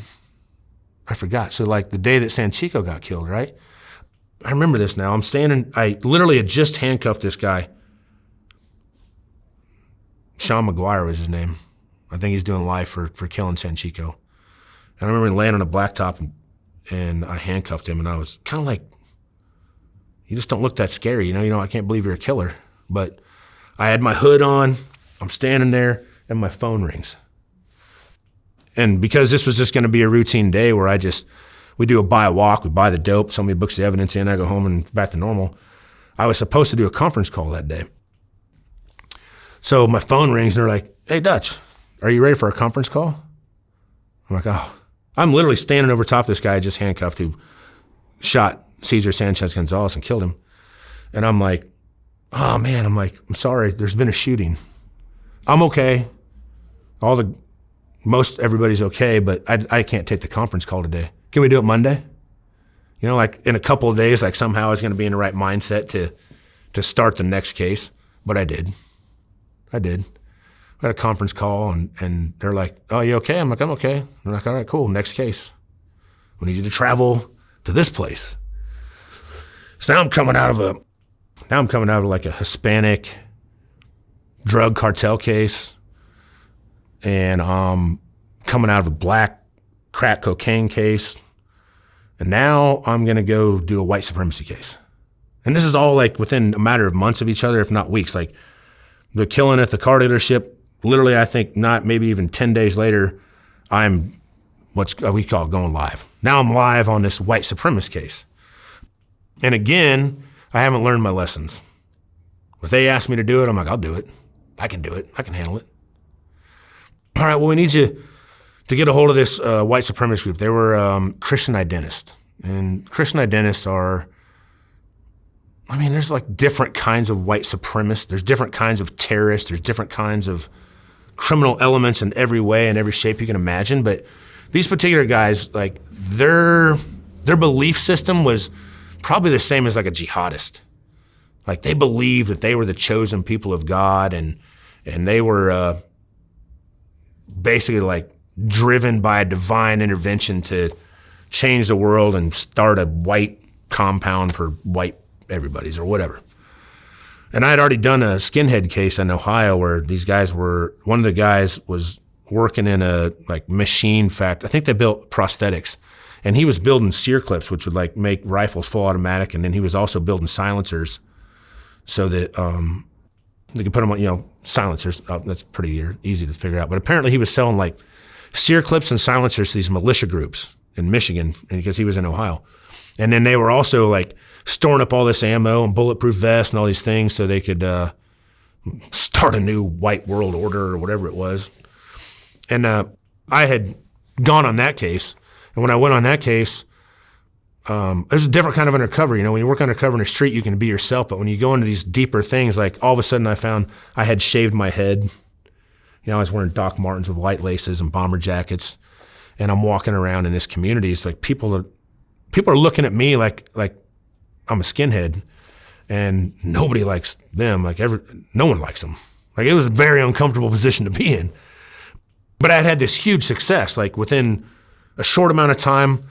I forgot. So like the day that Sanchico got killed, right? I remember this now. I'm standing, I literally had just handcuffed this guy. Sean McGuire was his name. I think he's doing life for killing Sanchico. And I remember laying on a blacktop and I handcuffed him, and I was kind of like, you just don't look that scary, you know, I can't believe you're a killer. But I had my hood on, I'm standing there, and my phone rings. And because this was just gonna be a routine day where we do a buy a walk, we buy the dope, somebody books the evidence in, I go home and back to normal. I was supposed to do a conference call that day. So my phone rings and they're like, hey Dutch, are you ready for a conference call? I'm like, oh. I'm literally standing over top of this guy I just handcuffed who shot Cesar Sanchez Gonzalez and killed him. And I'm like, oh man, I'm sorry, there's been a shooting. I'm okay. Most everybody's okay, but I can't take the conference call today. Can we do it Monday? You know, like in a couple of days, like somehow I was going to be in the right mindset to start the next case, but I did. I had a conference call, and they're like, oh, you okay? I'm like, I'm okay. They're like, all right, cool, next case. We need you to travel to this place. So now I'm coming out of like a Hispanic drug cartel case, and I'm coming out of a black crack cocaine case, and now I'm gonna go do a white supremacy case. And this is all like within a matter of months of each other, if not weeks. Like the killing at the car dealership, literally I think not maybe even 10 days later, I'm what we call going live. Now I'm live on this white supremacist case. And again, I haven't learned my lessons. If they ask me to do it, I'm like, I'll do it. I can do it. I can handle it. All right, well, we need you to get a hold of this white supremacist group. They were Christian identists. And Christian identists are, there's like different kinds of white supremacists. There's different kinds of terrorists. There's different kinds of criminal elements in every way and every shape you can imagine. But these particular guys, like their belief system was probably the same as like a jihadist. Like they believed that they were the chosen people of God, and they were basically like driven by a divine intervention to change the world and start a white compound for white everybody's or whatever. And I had already done a skinhead case in Ohio where these guys were, one of the guys was working in a like machine factory. I think they built prosthetics, and he was building sear clips, which would like make rifles full automatic. And then he was also building silencers so that they could put them on, you know, silencers. That's pretty easy to figure out. But apparently he was selling like sear clips and silencers to these militia groups in Michigan, because he was in Ohio. And then they were also like storing up all this ammo and bulletproof vests and all these things so they could start a new white world order or whatever it was. And I had gone on that case. And when I went on that case, it was a different kind of undercover. You know, when you work undercover in the street, you can be yourself. But when you go into these deeper things, like all of a sudden I found I had shaved my head. You know, I was wearing Doc Martens with white laces and bomber jackets. And I'm walking around in this community. It's like people are looking at me like I'm a skinhead, and nobody likes them. Like no one likes them. Like it was a very uncomfortable position to be in. But I had this huge success. Like within a short amount of time,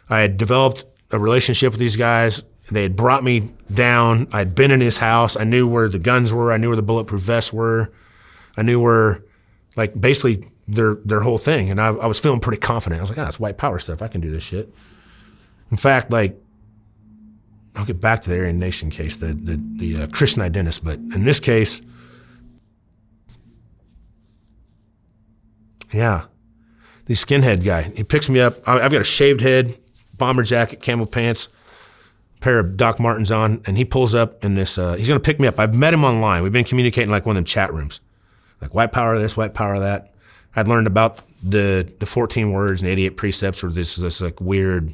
I had developed a relationship with these guys. They had brought me down. I'd been in his house. I knew where the guns were. I knew where the bulletproof vests were. I knew where, like, basically their whole thing. And I was feeling pretty confident. I was like, it's white power stuff. I can do this shit. In fact, like, I'll get back to the Aryan Nation case, the Christian identist, but in this case, yeah, the skinhead guy, he picks me up. I've got a shaved head, bomber jacket, camo pants, pair of Doc Martens on, and he pulls up in this, he's gonna pick me up. I've met him online. We've been communicating like one of them chat rooms, like white power this, white power that. I'd learned about the 14 words and 88 precepts, or this like weird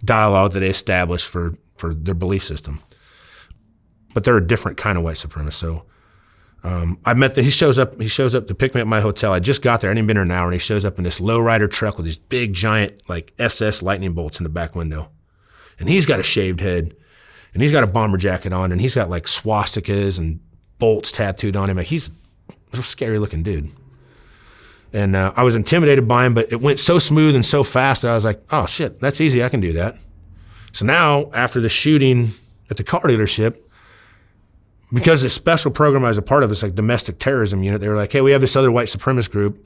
dialogue that they established for their belief system. But they're a different kind of white supremacist. So he shows up to pick me up at my hotel. I just got there. I hadn't been there an hour, and he shows up in this lowrider truck with these big giant like SS lightning bolts in the back window. And he's got a shaved head, and he's got a bomber jacket on, and he's got like swastikas and bolts tattooed on him. Like, he's a scary looking dude. And I was intimidated by him, but it went so smooth and so fast that I was like, oh shit, that's easy, I can do that. So now, after the shooting at the car dealership, because this special program I was a part of, it's like domestic terrorism unit, they were like, hey, we have this other white supremacist group,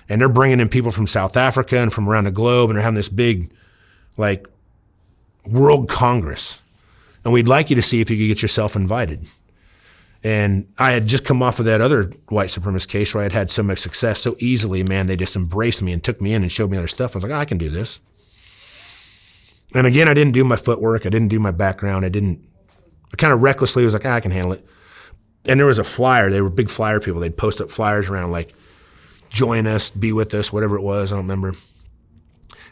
and they're bringing in people from South Africa and from around the globe, and they're having this big, like, world congress. And we'd like you to see if you could get yourself invited. And I had just come off of that other white supremacist case where I had had so much success so easily, man, they just embraced me and took me in and showed me other stuff. I was like, I can do this. And again, I didn't do my footwork. I didn't do my background. I kind of recklessly was like, I can handle it. And there was a flyer. They were big flyer people. They'd post up flyers around like, join us, be with us, whatever it was. I don't remember.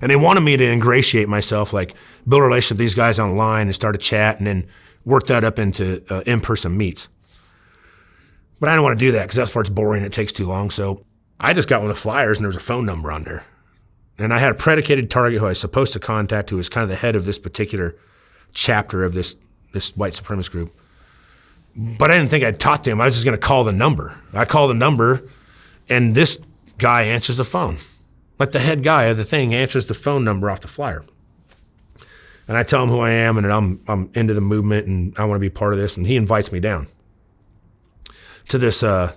And they wanted me to ingratiate myself, like build a relationship with these guys online and start a chat and then work that up into in-person meets. But I didn't want to do that because that part's boring. It takes too long. So I just got one of the flyers, and there was a phone number on there. And I had a predicated target who I was supposed to contact, who was kind of the head of this particular chapter of this white supremacist group. But I didn't think I'd talk to him. I was just going to call the number. I call the number, and this guy answers the phone. Like the head guy of the thing answers the phone number off the flyer. And I tell him who I am and that I'm into the movement and I want to be part of this. And he invites me down to this, I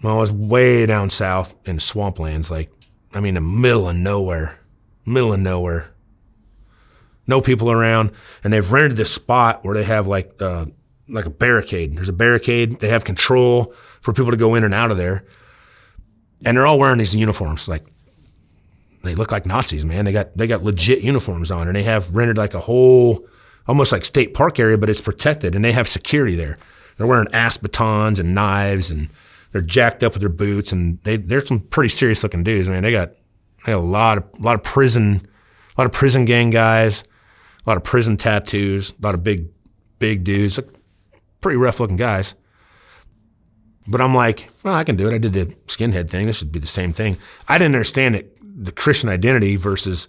was way down south in swamplands, like, I mean, the middle of nowhere. No people around. And they've rented this spot where they have like a barricade. There's a barricade. They have control for people to go in and out of there. And they're all wearing these uniforms. Like, they look like Nazis, man. They got legit uniforms on, and they have rented like a whole, almost like state park area, but it's protected, and they have security there. They're wearing ass batons and knives, and they're jacked up with their boots, and they're some pretty serious looking dudes, man. They got a lot of prison gang guys, a lot of prison tattoos, a lot of big dudes, like pretty rough looking guys. But I'm like, well, I can do it. I did the skinhead thing. This should be the same thing. I didn't understand that the Christian identity versus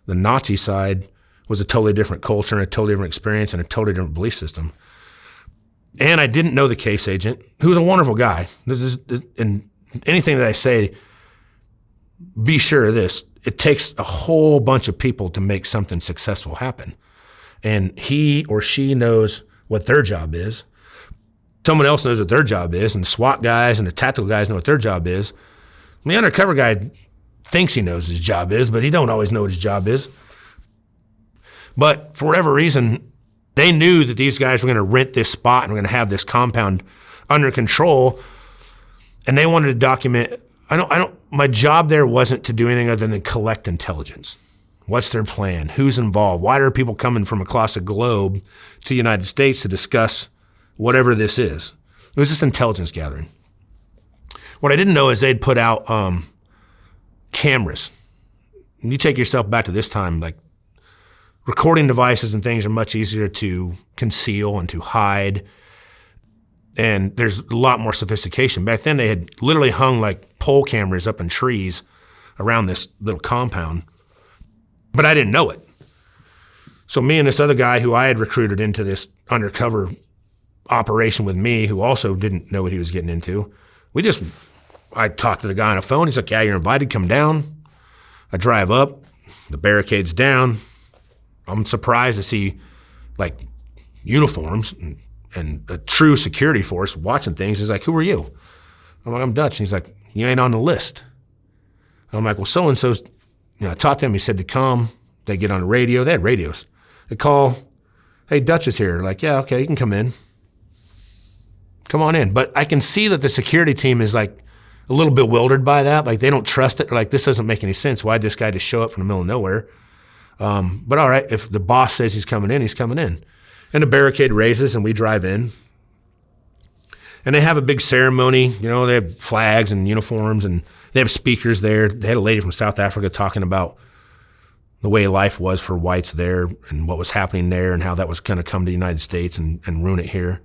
the Nazi side was a totally different culture and a totally different experience and a totally different belief system. And I didn't know the case agent, who was a wonderful guy. And anything that I say, be sure of this. It takes a whole bunch of people to make something successful happen. And he or she knows what their job is. Someone else knows what their job is, and the SWAT guys and the tactical guys know what their job is. And the undercover guy thinks he knows his job is, but he don't always know what his job is. But for whatever reason, they knew that these guys were going to rent this spot and were going to have this compound under control, and they wanted to document. My job there wasn't to do anything other than collect intelligence. What's their plan? Who's involved? Why are people coming from across the globe to the United States to discuss whatever this is? It was just intelligence gathering. What I didn't know is they'd put out cameras. And you take yourself back to this time, like recording devices and things are much easier to conceal and to hide. And there's a lot more sophistication. Back then they had literally hung like pole cameras up in trees around this little compound. But I didn't know it. So me and this other guy who I had recruited into this undercover operation with me, who also didn't know what he was getting into, I talked to the guy on the phone. He's like, yeah, you're invited, come down. I drive up, the barricade's down. I'm surprised to see like uniforms and a true security force watching things. He's like, who are you? I'm like, I'm Dutch. And he's like, you ain't on the list. I'm like, well, so-and-so's, I talked to him. He said to come. They get on the radio. They had radios. They call, hey, Dutch is here. Like, yeah, okay, you can come in. Come on in. But I can see that the security team is like a little bewildered by that. Like they don't trust it. They're like, this doesn't make any sense. Why'd this guy just show up from the middle of nowhere? But all right, if the boss says he's coming in, he's coming in. And the barricade raises and we drive in. And they have a big ceremony. They have flags and uniforms and they have speakers there. They had a lady from South Africa talking about the way life was for whites there and what was happening there and how that was going to come to the United States and ruin it here.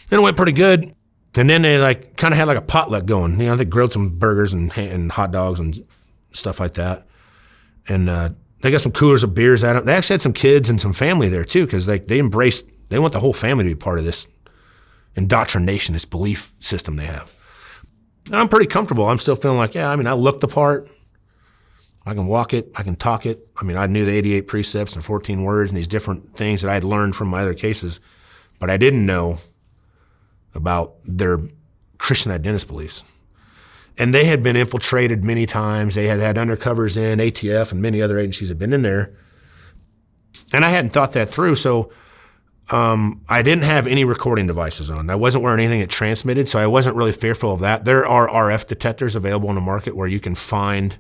And it went pretty good. And then they kind of had a potluck going. They grilled some burgers and hot dogs and stuff like that. And they got some coolers of beers at them. They actually had some kids and some family there too, because they want the whole family to be part of this indoctrination, this belief system they have. And I'm pretty comfortable. I'm still feeling like, I look the part. I can walk it. I can talk it. I knew the 88 precepts and 14 words and these different things that I had learned from my other cases, but I didn't know about their Christian identity beliefs. And they had been infiltrated many times. They had had undercovers in, ATF and many other agencies had been in there. And I hadn't thought that through, so I didn't have any recording devices on. I wasn't wearing anything that transmitted, so I wasn't really fearful of that. There are RF detectors available on the market where you can find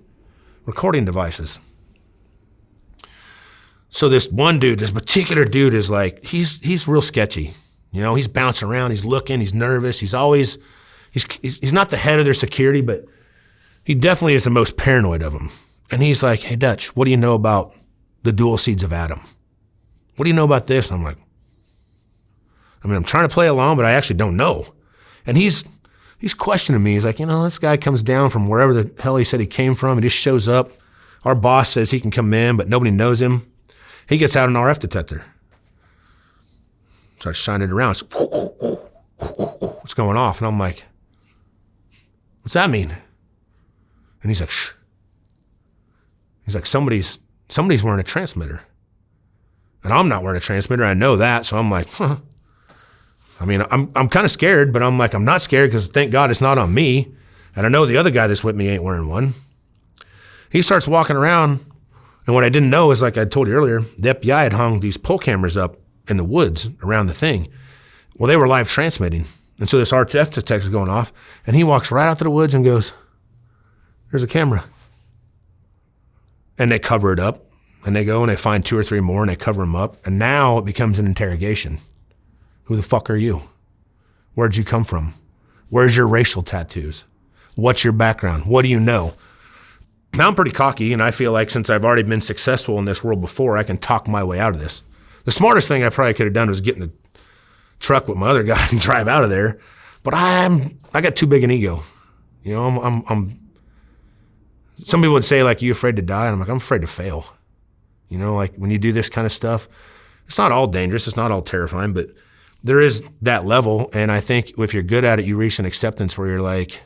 recording devices. So this particular dude is he's real sketchy. He's bouncing around, he's looking, he's nervous, he's not the head of their security, but he definitely is the most paranoid of them. And he's like, hey, Dutch, what do you know about the dual seeds of Adam? What do you know about this? And I'm like, I'm trying to play along, but I actually don't know. And he's questioning me. He's like, this guy comes down from wherever the hell he said he came from. He just shows up. Our boss says he can come in, but nobody knows him. He gets out an RF detector. Starts shining it around. It's going off. And I'm like, what's that mean? And he's like, shh. He's like, somebody's wearing a transmitter. And I'm not wearing a transmitter. I know that. So I'm like, huh. I'm kind of scared, but I'm like, I'm not scared because thank God it's not on me. And I know the other guy that's with me ain't wearing one. He starts walking around. And what I didn't know is, like I told you earlier, the FBI had hung these pole cameras up in the woods around the thing. Well, they were live transmitting. And so this RF detector is going off. And he walks right out to the woods and goes, there's a camera. And they cover it up. And they go and they find 2 or 3 more and they cover them up. And now it becomes an interrogation. Who the fuck are you? Where'd you come from? Where's your racial tattoos? What's your background? What do you know? Now I'm pretty cocky, and I feel like since I've already been successful in this world before, I can talk my way out of this. The smartest thing I probably could have done was get in the truck with my other guy and drive out of there. But I got too big an ego. I'm some people would say, like, you afraid to die? And I'm like, I'm afraid to fail. Like when you do this kind of stuff, it's not all dangerous. It's not all terrifying, but there is that level. And I think if you're good at it, you reach an acceptance where you're like,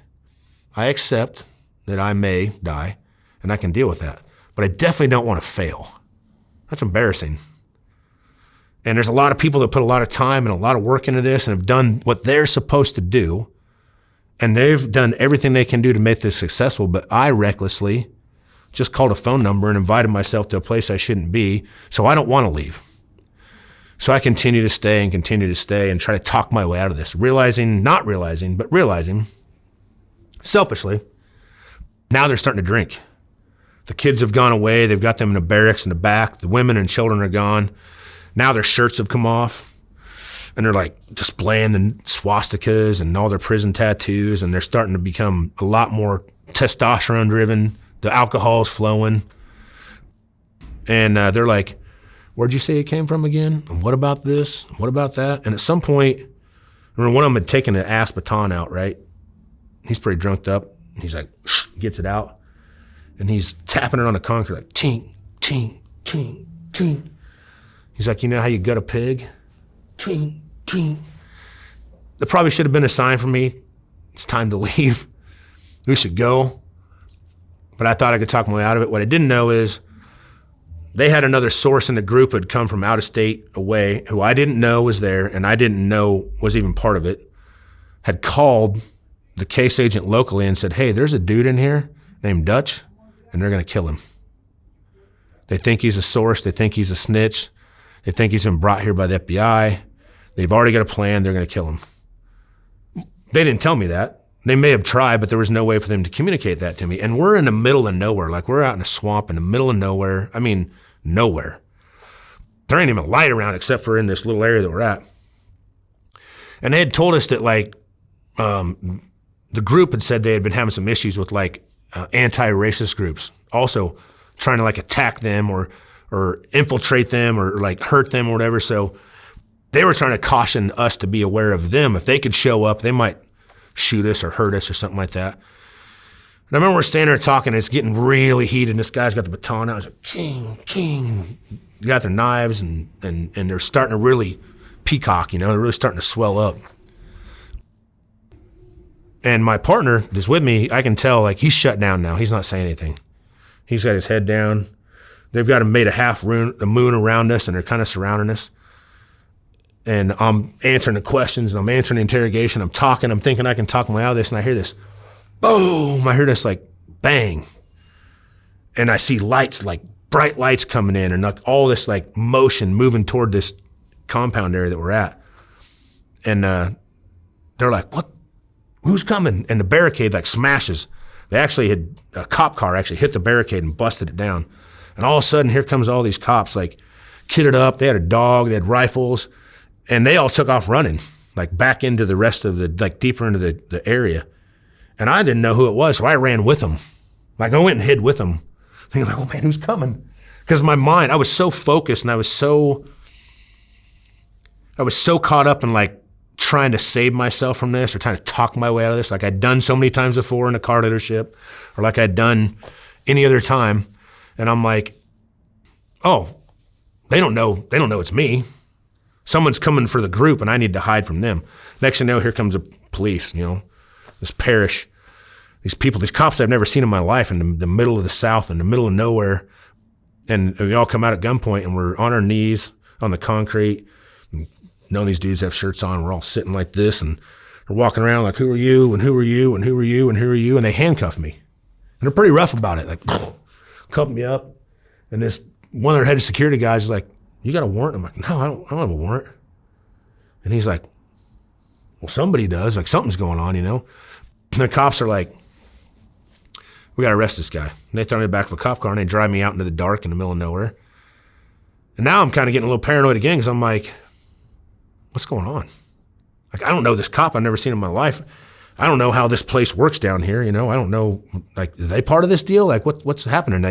I accept that I may die and I can deal with that. But I definitely don't want to fail. That's embarrassing. And there's a lot of people that put a lot of time and a lot of work into this and have done what they're supposed to do. And they've done everything they can do to make this successful. But I recklessly just called a phone number and invited myself to a place I shouldn't be. So I don't want to leave. So I continue to stay and try to talk my way out of this. Not realizing, selfishly, now they're starting to drink. The kids have gone away. They've got them in the barracks in the back. The women and children are gone. Now their shirts have come off and they're like displaying the swastikas and all their prison tattoos. And they're starting to become a lot more testosterone driven. The alcohol's flowing. And they're like, where'd you say it came from again? And what about this? What about that? And at some point, I remember one of them had taken an ass baton out, right? He's pretty drunked up. He's like, gets it out. And he's tapping it on the concrete like, tink, tink, tink, tink. He's like, you know how you gut a pig? Tink, tink. That probably should have been a sign for me. It's time to leave. We should go. But I thought I could talk my way out of it. What I didn't know is they had another source in the group who had come from out of state away, who I didn't know was there and I didn't know was even part of it, had called the case agent locally and said, hey, there's a dude in here named Dutch, and they're going to kill him. They think he's a source. They think he's a snitch. They think he's been brought here by the FBI. They've already got a plan. They're going to kill him. They didn't tell me that. They may have tried, but there was no way for them to communicate that to me. And we're in the middle of nowhere. Like, we're out in a swamp in the middle of nowhere. I mean, nowhere. There ain't even a light around except for in this little area that we're at. And they had told us that, like, the group had said they had been having some issues with, like, anti-racist groups, also trying to, like, attack them or infiltrate them or, like, hurt them or whatever. So they were trying to caution us to be aware of them. If they could show up, they might shoot us or hurt us or something like that. And I remember we're standing there talking, and it's getting really heated, and this guy's got the baton out. It's like, ching, ching. They got their knives, and they're starting to really peacock, you know, they're really starting to swell up. And my partner is with me. I can tell, like, he's shut down now. He's not saying anything. He's got his head down. They've got him made a moon around us, and they're kind of surrounding us. And I'm answering the questions, and I'm answering the interrogation. I'm talking. I'm thinking I can talk my way out of this, and I hear this, boom. I hear this, like, bang. And I see lights, like bright lights coming in, and like all this, like, motion moving toward this compound area that we're at. And they're like, what? Who's coming? And the barricade, like, smashes. They actually had, a cop car actually hit the barricade and busted it down. And all of a sudden, here comes all these cops, like, kitted up. They had a dog. They had rifles. And they all took off running, like, back into the rest of the, like, deeper into the area. And I didn't know who it was, so I ran with them. Like, I went and hid with them, thinking, like, oh, man, who's coming? Because in my mind, I was so focused, and I was so caught up in, like, trying to save myself from this or trying to talk my way out of this, like I'd done so many times before in a car dealership or like I'd done any other time. And I'm like, oh, they don't know it's me. Someone's coming for the group and I need to hide from them. Next thing you know, here comes the police, you know, this parish, these people, these cops I've never seen in my life in the middle of the South, in the middle of nowhere. And we all come out at gunpoint and we're on our knees on the concrete. None of these dudes have shirts on. We're all sitting like this and they're walking around like, who are you? And who are you? And who are you? And who are you? And they handcuff me. And they're pretty rough about it. Like, cuff me up. And this one of their head of security guys is like, you got a warrant? I'm like, no, I don't have a warrant. And he's like, well, somebody does. Like, something's going on, you know? And the cops are like, we got to arrest this guy. And they throw me in the back of a cop car and they drive me out into the dark in the middle of nowhere. And now I'm kind of getting a little paranoid again because I'm like, what's going on? Like, I don't know this cop. I've never seen him in my life. I don't know how this place works down here, you know? I don't know, like, are they part of this deal? Like, what's happening?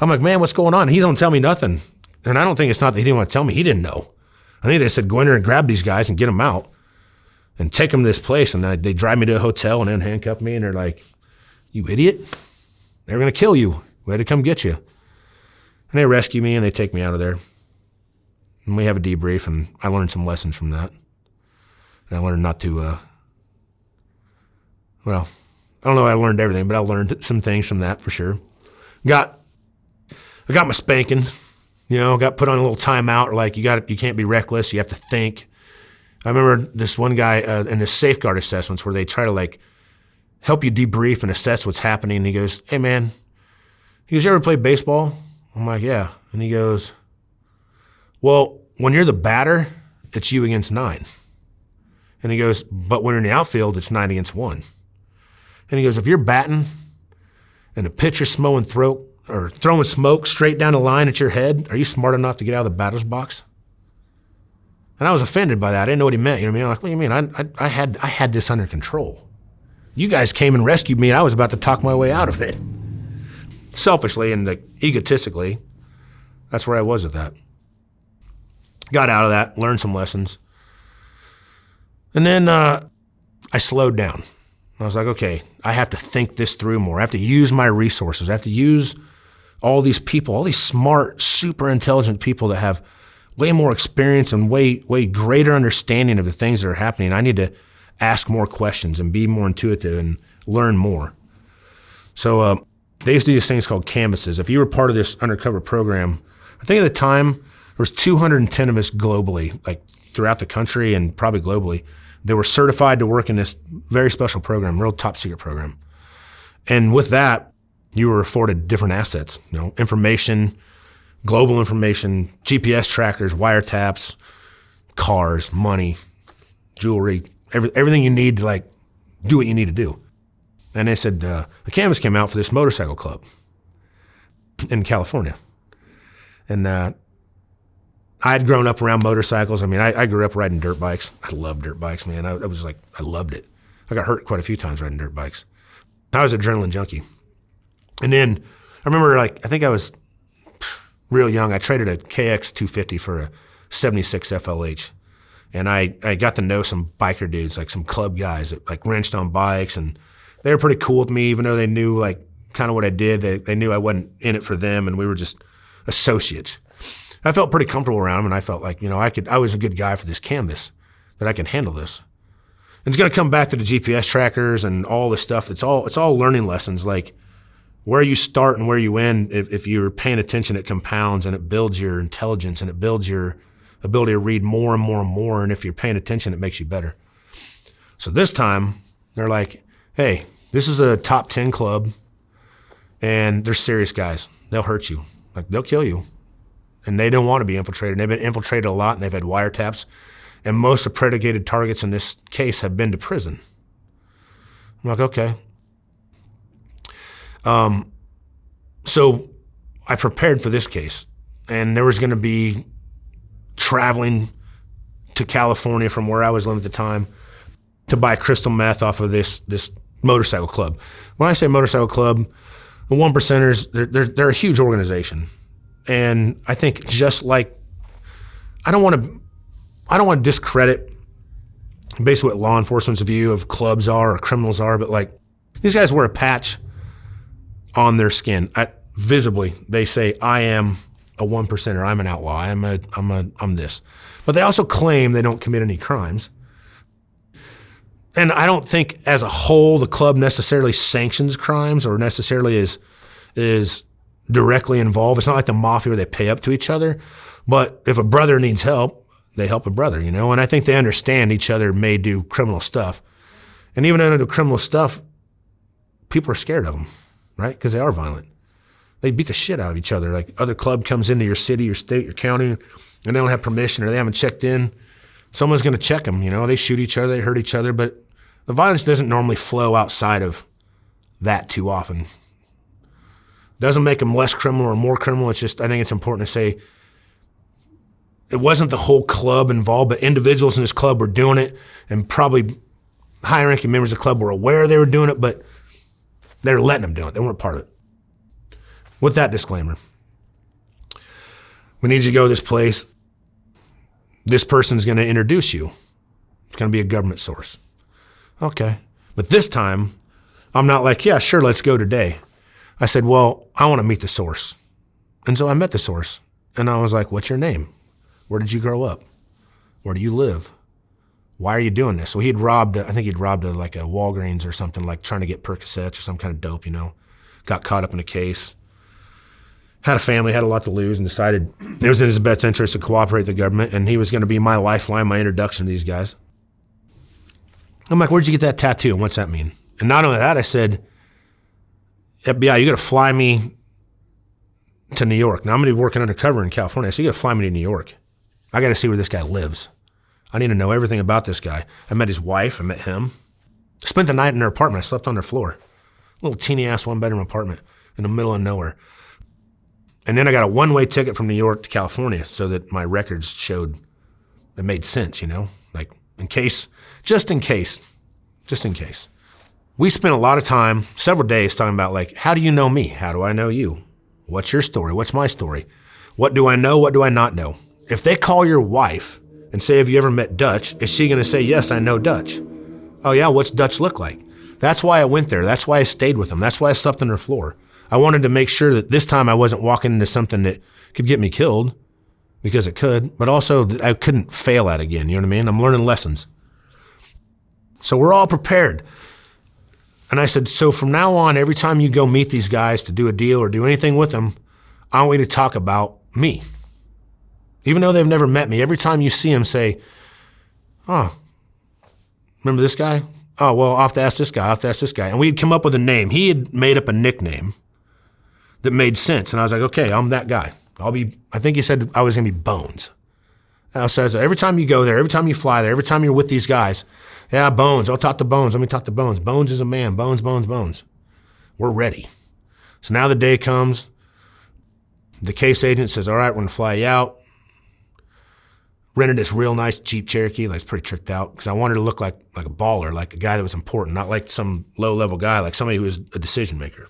I'm like, man, what's going on? And he don't tell me nothing. And I don't think it's not that he didn't want to tell me. He didn't know. I think they said, go in there and grab these guys and get them out and take them to this place. And they drive me to a hotel and then handcuff me. And they're like, you idiot. They're going to kill you. We had to come get you. And they rescue me and they take me out of there. And we have a debrief, and I learned some lessons from that. And I learned not to, well, I don't know if I learned everything, but I learned some things from that for sure. I got my spankings, got put on a little timeout, or like you can't be reckless, you have to think. I remember this one guy in the safeguard assessments where they try to like help you debrief and assess what's happening. And he goes, hey man, you ever play baseball? I'm like, yeah. And he goes, well, when you're the batter, it's you against 9. And he goes, but when you're in the outfield, it's 9 against 1. And he goes, if you're batting and the pitcher's throwing smoke straight down the line at your head, are you smart enough to get out of the batter's box? And I was offended by that. I didn't know what he meant. You know what I mean? I'm like, what do you mean? I had this under control. You guys came and rescued me, and I was about to talk my way out of it. Selfishly and like egotistically, that's where I was with that. Got out of that, learned some lessons. And then I slowed down. I was like, okay, I have to think this through more. I have to use my resources. I have to use all these people, all these smart, super intelligent people that have way more experience and way greater understanding of the things that are happening. I need to ask more questions and be more intuitive and learn more. So they used to do these things called canvases. If you were part of this undercover program, I think at the time there was 210 of us globally, like throughout the country and probably globally, that were certified to work in this very special program, real top secret program. And with that, you were afforded different assets, information, global information, GPS trackers, wiretaps, cars, money, jewelry, everything you need to like do what you need to do. And they said the canvas came out for this motorcycle club in California. And I had grown up around motorcycles. I mean, I grew up riding dirt bikes. I love dirt bikes, man. I loved it. I got hurt quite a few times riding dirt bikes. I was an adrenaline junkie. And then I remember, I think I was real young. I traded a KX 250 for a 76 FLH. And I got to know some biker dudes, like some club guys that like wrenched on bikes, and they were pretty cool with me, even though they knew like kind of what I did. They knew I wasn't in it for them, and we were just associates. I felt pretty comfortable around them, and I felt like, I was a good guy for this canvas, that I can handle this. And it's going to come back to the GPS trackers and all this stuff. It's all learning lessons, like where you start and where you end. If you're paying attention, it compounds and it builds your intelligence and it builds your ability to read more and more and more. And if you're paying attention, it makes you better. So this time they're like, hey, this is a top 10 club and they're serious guys. They'll hurt you. Like they'll kill you. And they don't want to be infiltrated. They've been infiltrated a lot and they've had wiretaps. And most of the predicated targets in this case have been to prison. I'm like, okay. So I prepared for this case, and there was going to be traveling to California from where I was living at the time to buy crystal meth off of this motorcycle club. When I say motorcycle club, the one percenters, they're a huge organization. And I think just like, I don't want to discredit basically what law enforcement's view of clubs are or criminals are, but like these guys wear a patch on their skin. Visibly, they say, I am a one percenter, I'm an outlaw, I'm this. But they also claim they don't commit any crimes. And I don't think as a whole the club necessarily sanctions crimes or necessarily is directly involved. It's not like the mafia where they pay up to each other. But if a brother needs help, they help a brother, And I think they understand each other may do criminal stuff. And even though they do criminal stuff, people are scared of them, right? Because they are violent. They beat the shit out of each other. Like other club comes into your city, your state, your county, and they don't have permission or they haven't checked in. Someone's going to check them, They shoot each other, they hurt each other, but the violence doesn't normally flow outside of that too often. Doesn't make them less criminal or more criminal. It's just, I think it's important to say it wasn't the whole club involved, but individuals in this club were doing it, and probably high-ranking members of the club were aware they were doing it, but they were letting them do it. They weren't part of it. With that disclaimer, we need you to go to this place. This person's going to introduce you. It's going to be a government source. Okay. But this time, I'm not like, yeah, sure, let's go today. I said, well, I want to meet the source. And so I met the source. And I was like, what's your name? Where did you grow up? Where do you live? why are you doing this? So I think he'd robbed like a Walgreens or something, like trying to get Percocets or some kind of dope, got caught up in a case. Had a family, had a lot to lose, and decided it was in his best interest to cooperate with the government, and he was going to be my lifeline, my introduction to these guys. I'm like, where'd you get that tattoo? What's that mean? And not only that, I said, FBI, you got to fly me to New York. Now I'm going to be working undercover in California, so you got to fly me to New York. I got to see where this guy lives. I need to know everything about this guy. I met his wife. I met him. Spent the night in their apartment. I slept on their floor. Little teeny-ass one-bedroom apartment in the middle of nowhere. And then I got a one-way ticket from New York to California so that my records showed it made sense, like just in case. We spent a lot of time, several days, talking about like, how do you know me? How do I know you? What's your story? What's my story? What do I know? What do I not know? If they call your wife and say, have you ever met Dutch? Is she going to say, yes, I know Dutch? Oh yeah, what's Dutch look like? That's why I went there. That's why I stayed with him. That's why I slept on their floor. I wanted to make sure that this time I wasn't walking into something that could get me killed, because it could, but also that I couldn't fail at again, you know what I mean? I'm learning lessons. So we're all prepared. And I said, so from now on, every time you go meet these guys to do a deal or do anything with them, I want you to talk about me. Even though they've never met me, every time you see them, say, oh, remember this guy? Oh, well, I'll have to ask this guy. And we'd come up with a name. He had made up a nickname that made sense. And I was like, okay, I'm that guy. I think he said I was going to be Bones. So every time you go there, every time you fly there, every time you're with these guys, yeah, Bones, I'll talk to Bones. Let me talk to Bones. Bones is a man. Bones. We're ready. So now the day comes. The case agent says, all right, we're going to fly you out. Rented this real nice Jeep Cherokee. Like, it's pretty tricked out because I wanted to look like a baller, like a guy that was important, not like some low-level guy, like somebody who was a decision maker.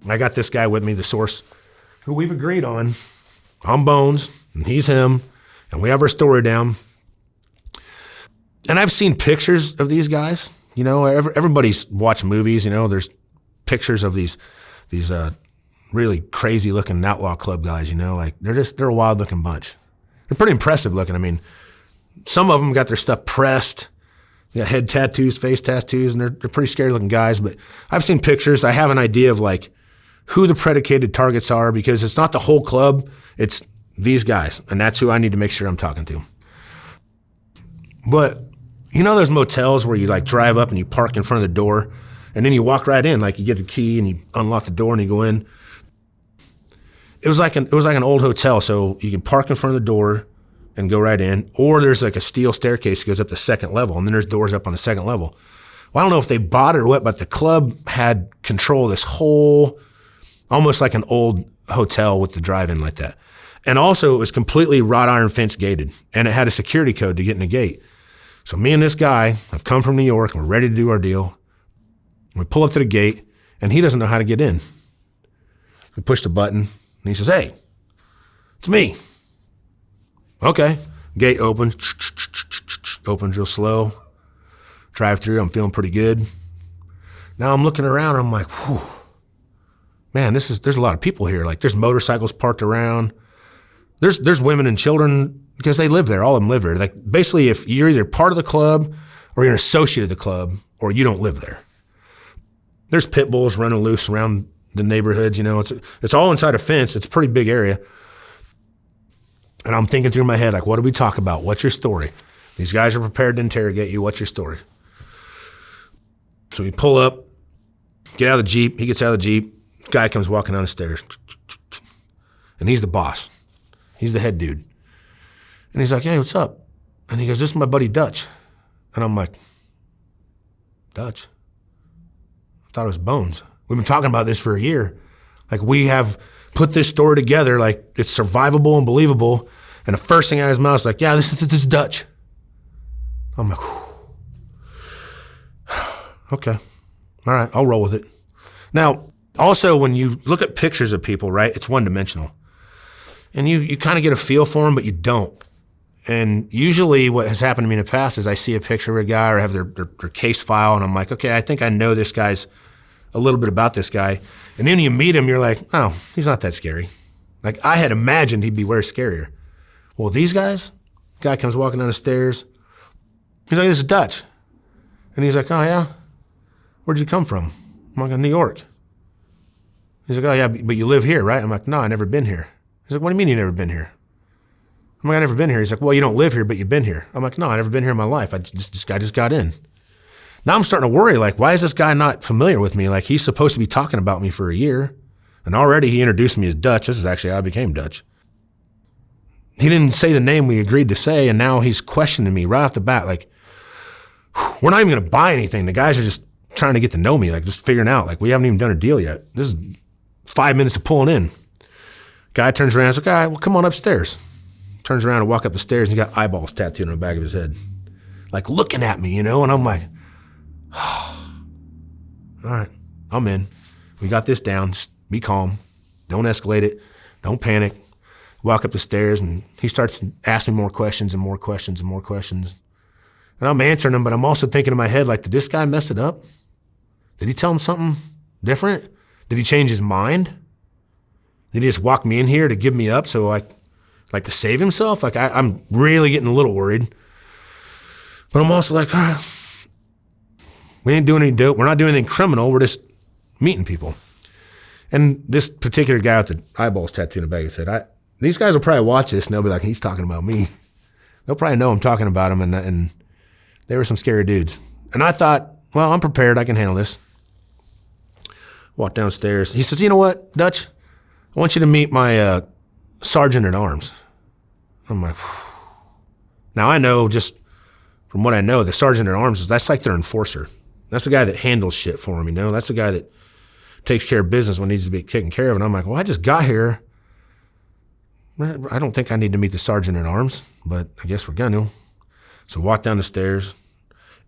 I got this guy with me, the source, who we've agreed on. I'm Bones, and he's him, and we have our story down. And I've seen pictures of these guys. Everybody's watched movies. There's pictures of these really crazy-looking outlaw club guys. Like they're a wild-looking bunch. They're pretty impressive looking. I mean, some of them got their stuff pressed. They got head tattoos, face tattoos, and they're pretty scary looking guys. But I've seen pictures. I have an idea of like who the predicated targets are, because it's not the whole club. It's these guys, and that's who I need to make sure I'm talking to. But those motels where you like drive up and you park in front of the door, and then you walk right in, like you get the key and you unlock the door and you go in. It was like an old hotel, so you can park in front of the door and go right in, or there's like a steel staircase that goes up to second level, and then there's doors up on the second level. Well, I don't know if they bought it or what, but the club had control of this whole, almost like an old hotel with the drive-in like that. And also it was completely wrought iron fence gated, and it had a security code to get in the gate. So me and this guy have come from New York, and we're ready to do our deal. We pull up to the gate, and he doesn't know how to get in. We push the button, and he says, hey, it's me. Okay. Gate opens real slow. Drive through, I'm feeling pretty good. Now I'm looking around, and I'm like, whew. Man, there's a lot of people here. Like, there's motorcycles parked around. There's women and children because they live there. All of them live there. Like, basically, if you're either part of the club or you're an associate of the club or you don't live there. There's pit bulls running loose around the neighborhoods. It's all inside a fence. It's a pretty big area. And I'm thinking through my head, like, what do we talk about? What's your story? These guys are prepared to interrogate you. What's your story? So we pull up, get out of the Jeep. He gets out of the Jeep. Guy comes walking down the stairs. And he's the boss. He's the head dude. And he's like, hey, what's up? And he goes, this is my buddy Dutch. And I'm like, Dutch? I thought it was Bones. We've been talking about this for a year. Like, we have put this story together, like it's survivable and believable. And the first thing out of his mouth is like, yeah, this is Dutch. I'm like, whew. Okay. All right, I'll roll with it. Now, also, when you look at pictures of people, right, it's one-dimensional. And you kind of get a feel for them, but you don't. And usually what has happened to me in the past is I see a picture of a guy or have their case file, and I'm like, okay, I think I know this guy's a little bit about this guy. And then you meet him, you're like, oh, he's not that scary. Like, I had imagined he'd be way scarier. Well, these guys, guy comes walking down the stairs, He's like, this is Dutch. And he's like, oh, yeah? Where'd you come from? I'm like, New York. He's like, oh, yeah, but you live here, right? I'm like, no, I never been here. He's like, what do you mean you never been here? I'm like, I never been here. He's like, well, you don't live here, but you've been here. I'm like, no, I never been here in my life. This guy just got in. Now I'm starting to worry, like, why is this guy not familiar with me? Like, he's supposed to be talking about me for a year. And already he introduced me as Dutch. This is actually how I became Dutch. He didn't say the name we agreed to say, and now he's questioning me right off the bat. Like, we're not even going to buy anything. The guys are just trying to get to know me, like just figuring out. Like, we haven't even done a deal yet. This is 5 minutes of pulling in. Guy turns around and says, all right, well, come on upstairs. Turns around and walk up the stairs, and he got eyeballs tattooed on the back of his head. Like, looking at me, and I'm like, all right, I'm in. We got this down. Just be calm. Don't escalate it. Don't panic. Walk up the stairs, and he starts asking me more questions and more questions and more questions. And I'm answering them, but I'm also thinking in my head, like, did this guy mess it up? Did he tell him something different? Did he change his mind? Did he just walk me in here to give me up so like to save himself? Like, I'm really getting a little worried. But I'm also like, all right, we ain't doing any dope. We're not doing anything criminal. We're just meeting people. And this particular guy with the eyeballs tattooed in the back of his head, these guys will probably watch this and they'll be like, he's talking about me. They'll probably know I'm talking about him, and they were some scary dudes. And I thought, well, I'm prepared. I can handle this. Walked downstairs. He says, you know what, Dutch? I want you to meet my sergeant at arms. I'm like, whew. Now I know, just from what I know, the sergeant at arms that's like their enforcer. That's the guy that handles shit for them, That's the guy that takes care of business when it needs to be taken care of. And I'm like, well, I just got here. I don't think I need to meet the sergeant at arms, but I guess we're gonna. So walk down the stairs,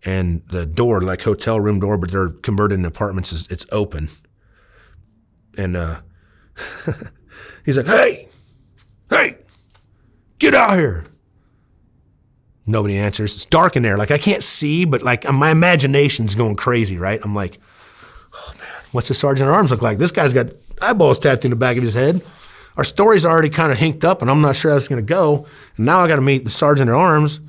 and the door, like hotel room door, but they're converted into apartments, it's open. And he's like, hey, get out here. Nobody answers. It's dark in there. Like, I can't see, but like my imagination's going crazy, right? I'm like, oh man, what's the sergeant at arms look like? This guy's got eyeballs tattooed in the back of his head. Our story's already kind of hinked up, and I'm not sure how it's going to go. And now I got to meet the sergeant at arms,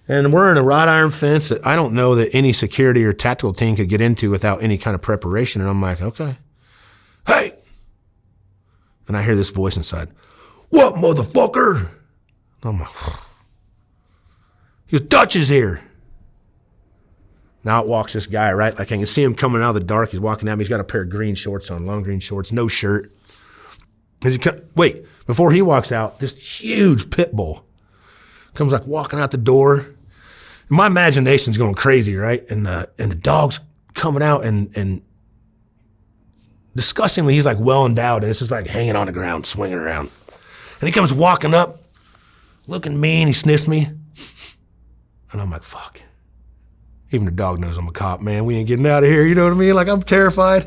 and we're in a wrought iron fence that I don't know that any security or tactical team could get into without any kind of preparation. And I'm like, okay, hey. And I hear this voice inside, what, motherfucker? And I'm like, he goes, Dutch is here. Now out walks this guy, right? Like, I can see him coming out of the dark. He's walking at me. He's got a pair of green shorts on, long green shorts, no shirt. Wait, before he walks out, this huge pit bull comes like walking out the door. And my imagination's going crazy, right? And the dog's coming out, and disgustingly, he's like well endowed, and it's just like hanging on the ground, swinging around. And he comes walking up, looking mean. He sniffs me. And I'm like, fuck. Even the dog knows I'm a cop, man. We ain't getting out of here, you know what I mean? Like, I'm terrified.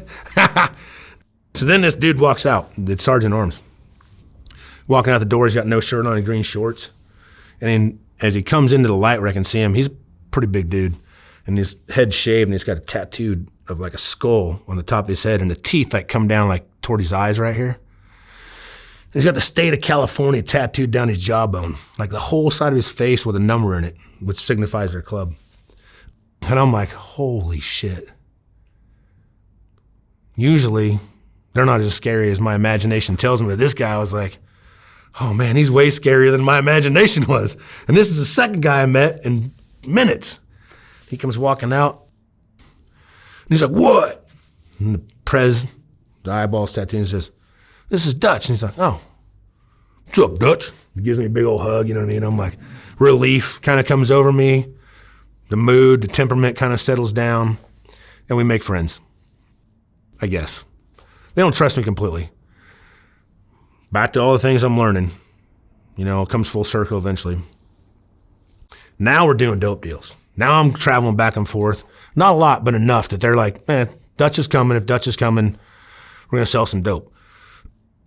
So then this dude walks out, the sergeant at arms. Walking out the door, he's got no shirt on and green shorts. And then as he comes into the light where I can see him, he's a pretty big dude. And his head's shaved, and he's got a tattoo of like a skull on the top of his head, and the teeth like come down like toward his eyes right here. And he's got the state of California tattooed down his jawbone, like the whole side of his face with a number in it, which signifies their club. And I'm like, holy shit. Usually, they're not as scary as my imagination tells me, but this guy was like, oh man, he's way scarier than my imagination was. And this is the second guy I met in minutes. He comes walking out, and he's like, what? And the prez, the eyeballs tattoo, and says, this is Dutch. And he's like, oh, what's up, Dutch? He gives me a big old hug, you know what I mean? I'm like, relief kind of comes over me. The mood, the temperament kind of settles down, and we make friends, I guess. They don't trust me completely. Back to all the things I'm learning. It comes full circle eventually. Now we're doing dope deals. Now I'm traveling back and forth. Not a lot, but enough that they're like, man, Dutch is coming. If Dutch is coming, we're going to sell some dope.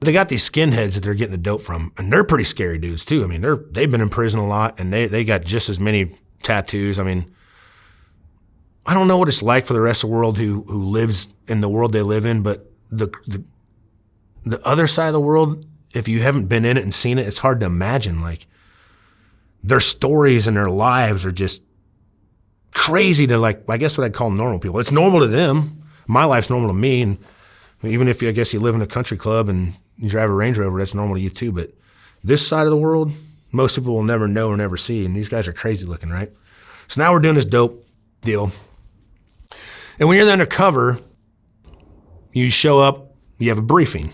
They got these skinheads that they're getting the dope from, and they're pretty scary dudes too. I mean, they've been in prison a lot, and they got just as many tattoos. I mean, I don't know what it's like for the rest of the world who lives in the world they live in, but the other side of the world, if you haven't been in it and seen it, it's hard to imagine. Like, their stories and their lives are just crazy to like, I guess what I'd call normal people. It's normal to them. My life's normal to me. And even if I guess you live in a country club and you drive a Range Rover, that's normal to you too. But this side of the world, most people will never know or never see. And these guys are crazy looking, right? So now we're doing this dope deal. And when you're in the undercover, you show up, you have a briefing.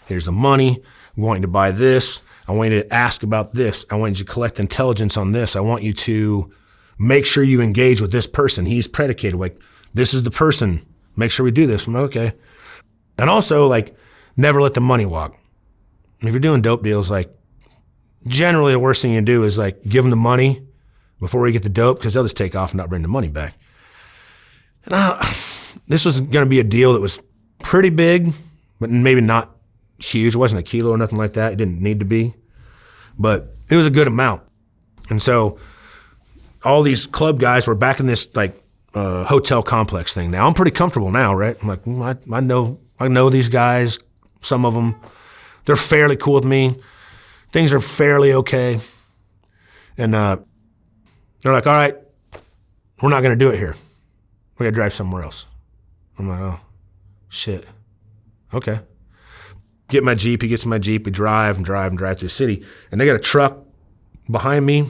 Here's the money. We want you to buy this. I want you to ask about this. I want you to collect intelligence on this. I want you to make sure you engage with this person. He's predicated, like, this is the person. Make sure we do this. I'm like, okay. And also, like, never let the money walk. If you're doing dope deals, like, generally the worst thing you can do is, like, give them the money before we get the dope, because they'll just take off and not bring the money back. And this was going to be a deal that was pretty big, but maybe not huge. It wasn't a kilo or nothing like that. It didn't need to be. But it was a good amount. And so all these club guys were back in this, like, hotel complex thing. Now I'm pretty comfortable now, right? I'm like, I know these guys, some of them. They're fairly cool with me. Things are fairly okay. And they're like, all right, we're not going to do it here. We got to drive somewhere else. I'm like, oh, shit. Okay. Get my Jeep. He gets in my Jeep. We drive through the city. And they got a truck behind me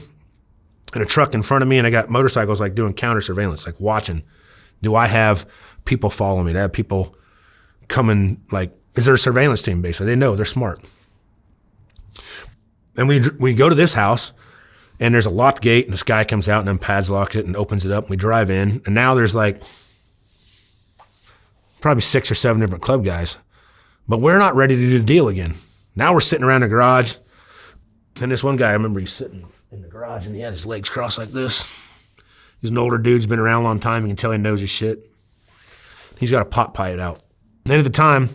and a truck in front of me. And I got motorcycles like doing counter surveillance, like watching. Do I have people following me? Do I have people coming, like, is there a surveillance team basically? They know, they're smart. And we go to this house and there's a locked gate and this guy comes out and then padlocks it and opens it up and we drive in. And now there's like probably 6 or 7 different club guys. But we're not ready to do the deal again. Now we're sitting around the garage. And this one guy, I remember he's sitting in the garage and he had his legs crossed like this. He's an older dude, he's been around a long time. You can tell he knows his shit. He's got a pot pipe out. And then at the time,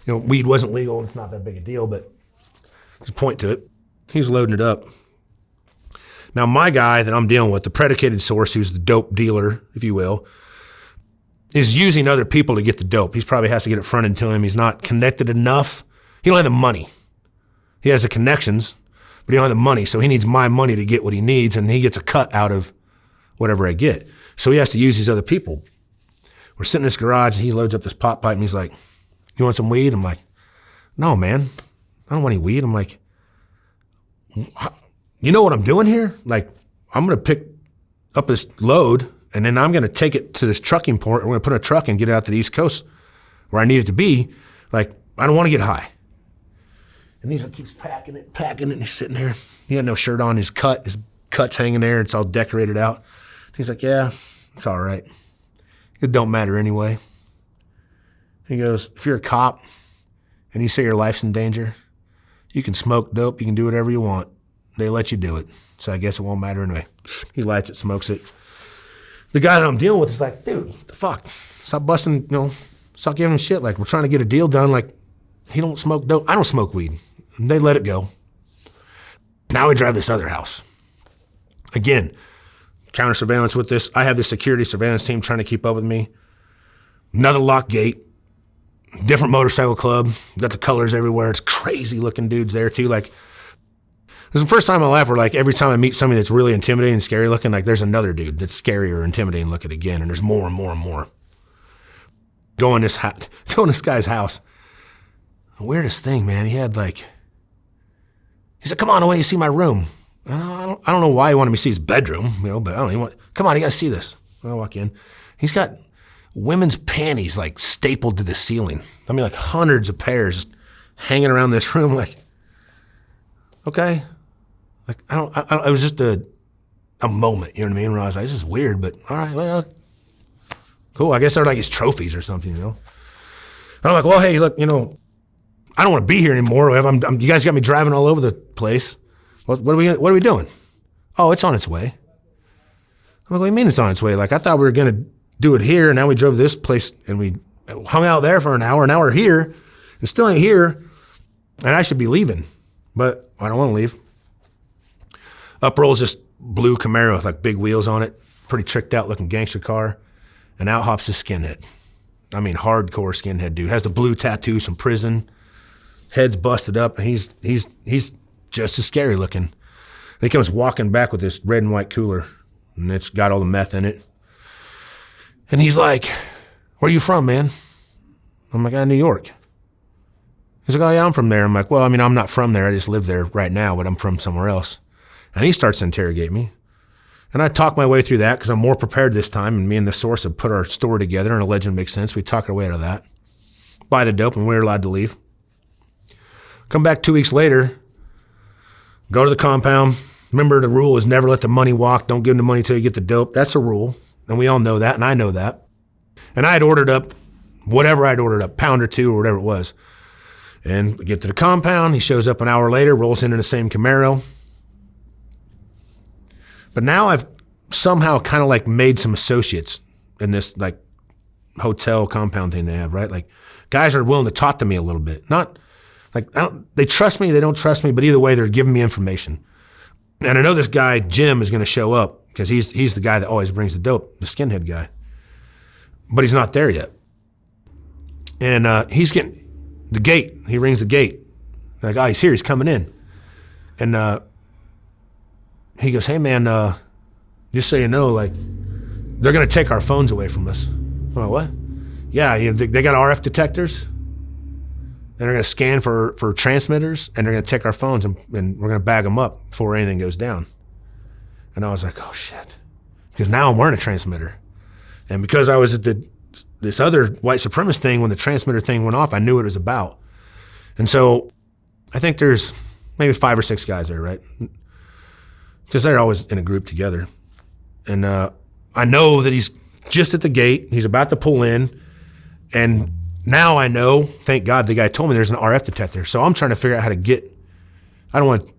you know, weed wasn't legal. It's not that big a deal, but there's a point to it. He's loading it up. Now my guy that I'm dealing with, the predicated source, who's the dope dealer, if you will, is using other people to get the dope. He probably has to get it fronted to him. He's not connected enough. He don't have the money. He has the connections, but he don't have the money. So he needs my money to get what he needs, and he gets a cut out of whatever I get. So he has to use these other people. We're sitting in this garage, and he loads up this pot pipe, and he's like, you want some weed? I'm like, no, man. I don't want any weed. I'm like, you know what I'm doing here? Like, I'm going to pick up this load, and then I'm going to take it to this trucking port. We're going to put a truck and get it out to the East Coast where I need it to be. Like, I don't want to get high. And he keeps packing it, and he's sitting there. He had no shirt on. His cut's hanging there. It's all decorated out. He's like, yeah, it's all right. It don't matter anyway. He goes, if you're a cop and you say your life's in danger, you can smoke dope, you can do whatever you want. They let you do it. So I guess it won't matter anyway. He lights it, smokes it. The guy that I'm dealing with is like, dude, what the fuck? Stop busting, you know, stop giving him shit. Like, we're trying to get a deal done. Like, he don't smoke dope. I don't smoke weed. And they let it go. Now we drive this other house. Again, counter surveillance with this. I have this security surveillance team trying to keep up with me. Another locked gate. Different motorcycle club. Got the colors everywhere. It's crazy looking dudes there too. Like, this is the first time in my life where, like, every time I meet somebody that's really intimidating and scary looking, like, there's another dude that's scarier or intimidating looking again, and there's more and more and more. Go in this guy's house. The weirdest thing, man, he said, come on, I want you to see my room. And I don't know why he wanted me to see his bedroom, you know, but I don't know. Come on, you got to see this. When I walk in, he's got women's panties, like, stapled to the ceiling. I mean, like, hundreds of pairs just hanging around this room, like, okay. Like, it was just a moment, you know what I mean? Where I was like, this is weird, but all right, well, cool. I guess they're like his trophies or something, you know? And I'm like, well, hey, look, you know, I don't want to be here anymore. You guys got me driving all over the place. What are we doing? Oh, it's on its way. I'm like, what do you mean it's on its way? Like, I thought we were going to do it here, and now we drove to this place, and we hung out there for an hour, and now we're here, and still ain't here, and I should be leaving, but I don't want to leave. Up rolls this blue Camaro with, like, big wheels on it, pretty tricked out looking gangster car, and out hops this skinhead. I mean, hardcore skinhead dude. Has the blue tattoos from prison, head's busted up, and he's just as scary looking. And he comes walking back with this red and white cooler, and it's got all the meth in it. And he's like, where are you from, man? I'm like, New York. He's like, oh, yeah, I'm from there. I'm like, well, I mean, I'm not from there. I just live there right now, but I'm from somewhere else. And he starts to interrogate me. And I talk my way through that because I'm more prepared this time, and me and the source have put our story together, and a legend makes sense. We talk our way out of that. Buy the dope, and we're allowed to leave. Come back 2 weeks later, go to the compound. Remember, the rule is never let the money walk. Don't give them the money till you get the dope. That's a rule, and we all know that, and I know that. And I had ordered up whatever I'd ordered up, pound or two or whatever it was. And we get to the compound. He shows up an hour later, rolls in the same Camaro. But now I've somehow kind of like made some associates in this like hotel compound thing they have, right? Like guys are willing to talk to me a little bit. Not like, they trust me, they don't trust me, but either way, they're giving me information. And I know this guy, Jim, is going to show up because he's the guy that always brings the dope, the skinhead guy. But he's not there yet. And he's getting the gate. He rings the gate. Like, oh, he's here, he's coming in. And he goes, hey, man, just so you know, like, they're going to take our phones away from us. I'm like, what? Yeah, they got RF detectors. And they're going to scan for transmitters, and they're going to take our phones, and we're going to bag them up before anything goes down. And I was like, oh, shit. Because now I'm wearing a transmitter. And because I was at this other white supremacist thing, when the transmitter thing went off, I knew what it was about. And so I think there's maybe 5 or 6 guys there, right? Because they're always in a group together. And I know that he's just at the gate. He's about to pull in. And now I know, thank God, the guy told me there's an RF detector. So I'm trying to figure out how to get, I don't want to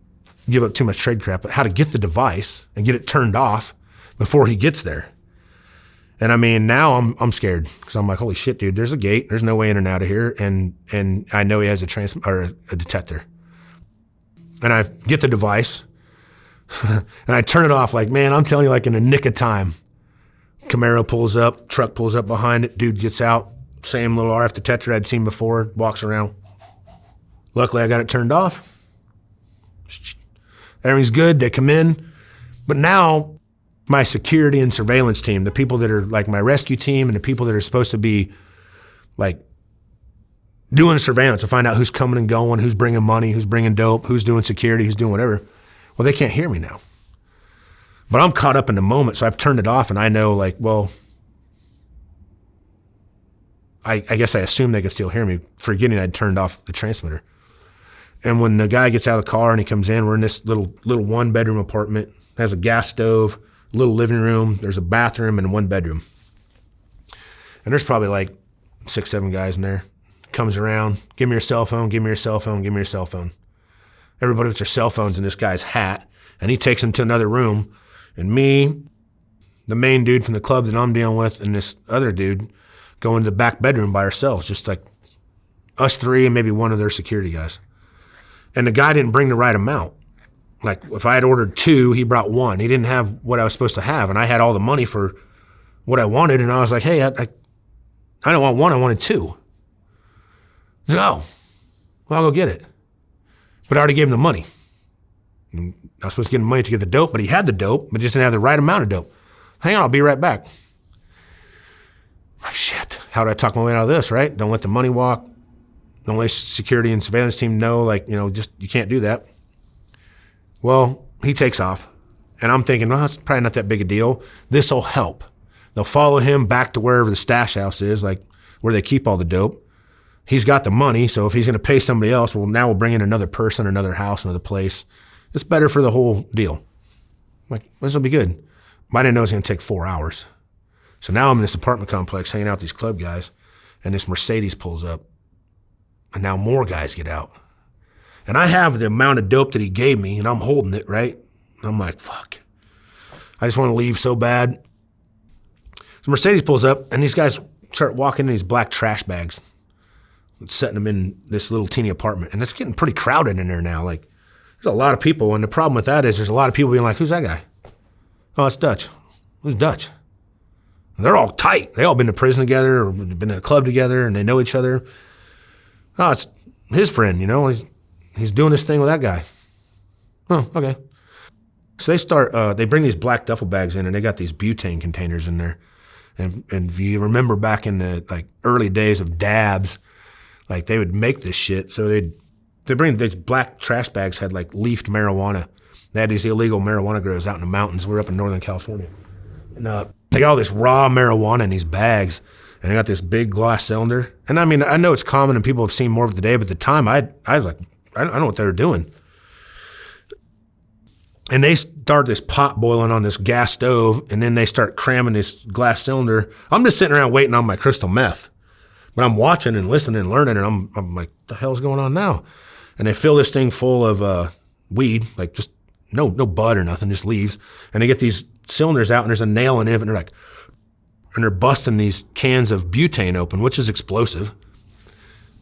give up too much trade crap, but how to get the device and get it turned off before he gets there. And I mean, now I'm scared because I'm like, holy shit, dude, there's a gate. There's no way in and out of here. And I know he has a detector. And I get the device and I turn it off like, man, I'm telling you, like in the nick of time. Camaro pulls up, truck pulls up behind it, dude gets out, same little RF detector I'd seen before, walks around. Luckily, I got it turned off. Everything's good, they come in. But now, my security and surveillance team, the people that are like my rescue team and the people that are supposed to be like doing surveillance to find out who's coming and going, who's bringing money, who's bringing dope, who's doing security, who's doing whatever. Well, they can't hear me now. But I'm caught up in the moment, so I've turned it off, and I know, like, well, I guess I assume they can still hear me, forgetting I'd turned off the transmitter. And when the guy gets out of the car and he comes in, we're in this little one-bedroom apartment. It has a gas stove, little living room, there's a bathroom, and 1 bedroom. And there's probably like 6, 7 guys in there. Comes around, give me your cell phone, give me your cell phone, give me your cell phone. Everybody puts their cell phones in this guy's hat, and he takes them to another room. And me, the main dude from the club that I'm dealing with, and this other dude go into the back bedroom by ourselves, just like us 3 and maybe one of their security guys. And the guy didn't bring the right amount. Like if I had ordered 2, he brought 1. He didn't have what I was supposed to have, and I had all the money for what I wanted, and I was like, hey, I don't want 1, I wanted 2. He's like, oh, well, I'll go get it. But I already gave him the money. I was supposed to give him money to get the dope, but he had the dope, but just didn't have the right amount of dope. Hang on, I'll be right back. Like, shit, how do I talk my way out of this, right? Don't let the money walk. Don't let security and surveillance team know, like, just you can't do that. Well, he takes off, and I'm thinking, well, that's probably not that big a deal. This will help. They'll follow him back to wherever the stash house is, like where they keep all the dope. He's got the money, so if he's going to pay somebody else, well, now we'll bring in another person, another house, another place. It's better for the whole deal. I'm like, this will be good. But I didn't know it was going to take 4 hours. So now I'm in this apartment complex hanging out with these club guys, and this Mercedes pulls up, and now more guys get out. And I have the amount of dope that he gave me, and I'm holding it, right? And I'm like, fuck. I just want to leave so bad. So Mercedes pulls up, and these guys start walking in these black trash bags, setting them in this little teeny apartment. And it's getting pretty crowded in there now. Like, there's a lot of people, and the problem with that is there's a lot of people being like, who's that guy? Oh, it's Dutch. Who's Dutch? And they're all tight. They all been to prison together or been in a club together, and they know each other. Oh, it's his friend, He's doing this thing with that guy. Oh, okay. So they bring these black duffel bags in, and they got these butane containers in there. And if you remember back in the like early days of dabs, like they would make this shit. So they bring these black trash bags, had like leafed marijuana. They had these illegal marijuana grows out in the mountains. We're up in Northern California. And they got all this raw marijuana in these bags, and they got this big glass cylinder. And I mean, I know it's common and people have seen more of it today, but at the time I was like, I don't know what they were doing. And they start this pot boiling on this gas stove, and then they start cramming this glass cylinder. I'm just sitting around waiting on my crystal meth. But I'm watching and listening and learning, and I'm like, the hell's going on now? And they fill this thing full of weed, like just no bud or nothing, just leaves. And they get these cylinders out, and there's a nail in it, and they're busting these cans of butane open, which is explosive.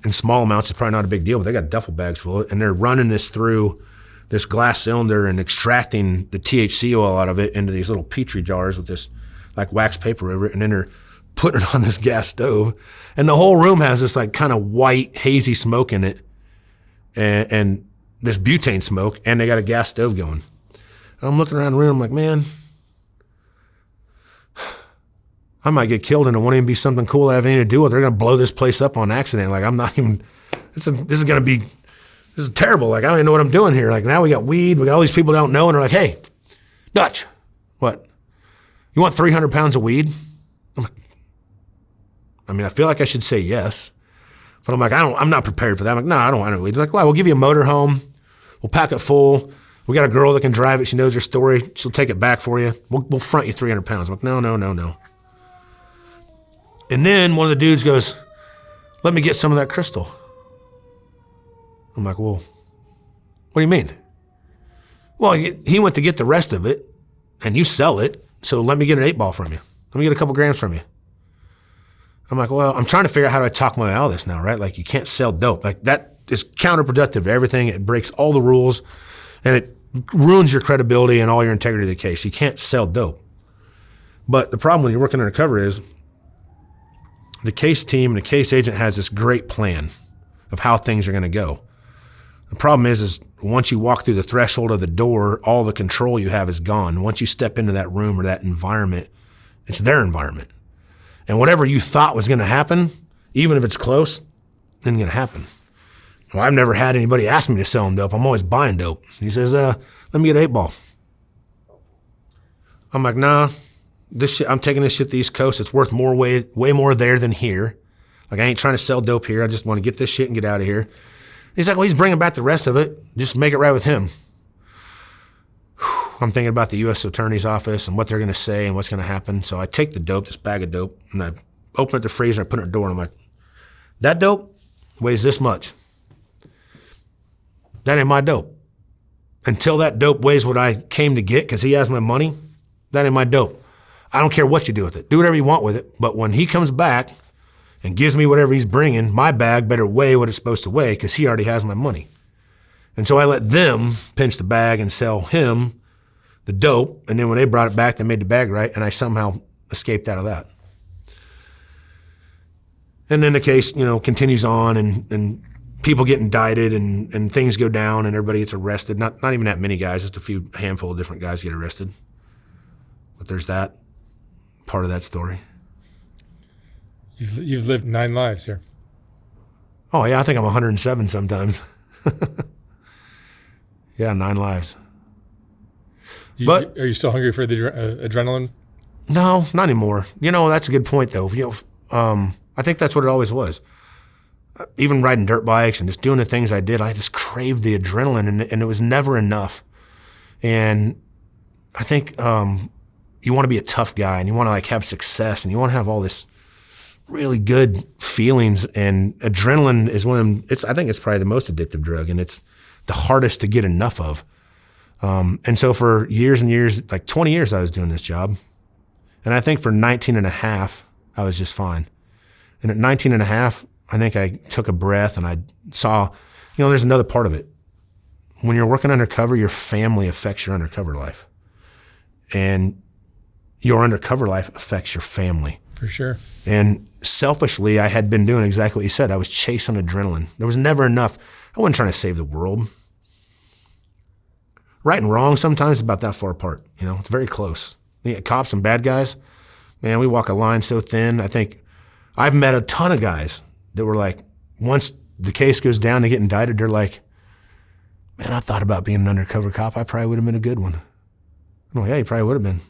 In small amounts, it's probably not a big deal, but they got duffel bags full of it, and they're running this through this glass cylinder and extracting the THC oil out of it into these little Petri jars with this like wax paper over it, and then they're putting it on this gas stove. And the whole room has this like kind of white, hazy smoke in it, and this butane smoke, and they got a gas stove going. And I'm looking around the room, I'm like, man, I might get killed, and it won't even be something cool I have anything to do with. They're gonna blow this place up on accident. Like I'm not even, this is terrible. Like, I don't even know what I'm doing here. Like, now we got weed. We got all these people that don't know, and they're like, hey, Dutch, what? You want 300 pounds of weed? I'm like, I mean, I feel like I should say yes. But I'm like, I'm not prepared for that. I'm like, no, I don't want any weed. They're like, well, we'll give you a motorhome. We'll pack it full. We got a girl that can drive it. She knows her story. She'll take it back for you. We'll front you 300 pounds. I'm like, no. And then one of the dudes goes, let me get some of that crystal. I'm like, well, what do you mean? Well, he went to get the rest of it, and you sell it, so let me get an 8-ball from you. Let me get a couple grams from you. I'm like, well, I'm trying to figure out how do I talk my way out of this now, right? Like, you can't sell dope. Like, that is counterproductive to everything. It breaks all the rules, and it ruins your credibility and all your integrity of the case. You can't sell dope. But the problem when you're working undercover is the case team and the case agent has this great plan of how things are going to go. The problem is once you walk through the threshold of the door, all the control you have is gone. Once you step into that room or that environment, it's their environment. And whatever you thought was going to happen, even if it's close, isn't going to happen. Well, I've never had anybody ask me to sell him dope. I'm always buying dope. He says, let me get an 8-ball. I'm like, nah, this shit, I'm taking this shit to the East Coast. It's worth way more there than here. Like, I ain't trying to sell dope here. I just want to get this shit and get out of here. He's like, well, he's bringing back the rest of it. Just make it right with him. I'm thinking about the U.S. Attorney's Office and what they're going to say and what's going to happen. So I take the dope, this bag of dope, and I open up the freezer, I put it in the door, and I'm like, that dope weighs this much. That ain't my dope. Until that dope weighs what I came to get because he has my money, that ain't my dope. I don't care what you do with it. Do whatever you want with it. But when he comes back and gives me whatever he's bringing, my bag better weigh what it's supposed to weigh because he already has my money. And so I let them pinch the bag and sell him the dope. And then when they brought it back, they made the bag right, and I somehow escaped out of that. And then the case, continues on, and people get indicted, and things go down, and everybody gets arrested. Not even that many guys, just a handful of different guys get arrested. But there's that part of that story. You've lived 9 lives here. Oh, yeah, I think I'm 107 sometimes. Yeah, 9 lives. But are you still hungry for the adrenaline? No, not anymore. That's a good point, though. I think that's what it always was. Even riding dirt bikes and just doing the things I did, I just craved the adrenaline, and it was never enough. And I think you want to be a tough guy, and you want to have success, and you want to have all this really good feelings. And adrenaline is one of them. I think it's probably the most addictive drug, and it's the hardest to get enough of. And so for years and years, like 20 years, I was doing this job. And I think for 19 and a half, I was just fine. And at 19 and a half, I think I took a breath and I saw, there's another part of it. When you're working undercover, your family affects your undercover life. And your undercover life affects your family. For sure. And selfishly, I had been doing exactly what you said. I was chasing adrenaline. There was never enough. I wasn't trying to save the world. right and wrong sometimes is about that far apart. You know, it's very close. The cops and bad guys, man, we walk a line so thin. I think I've met a ton of guys that were like, once the case goes down, they get indicted, they're like, man, I thought about being an undercover cop. I probably would have been a good one. I'm like, yeah, you probably would have been.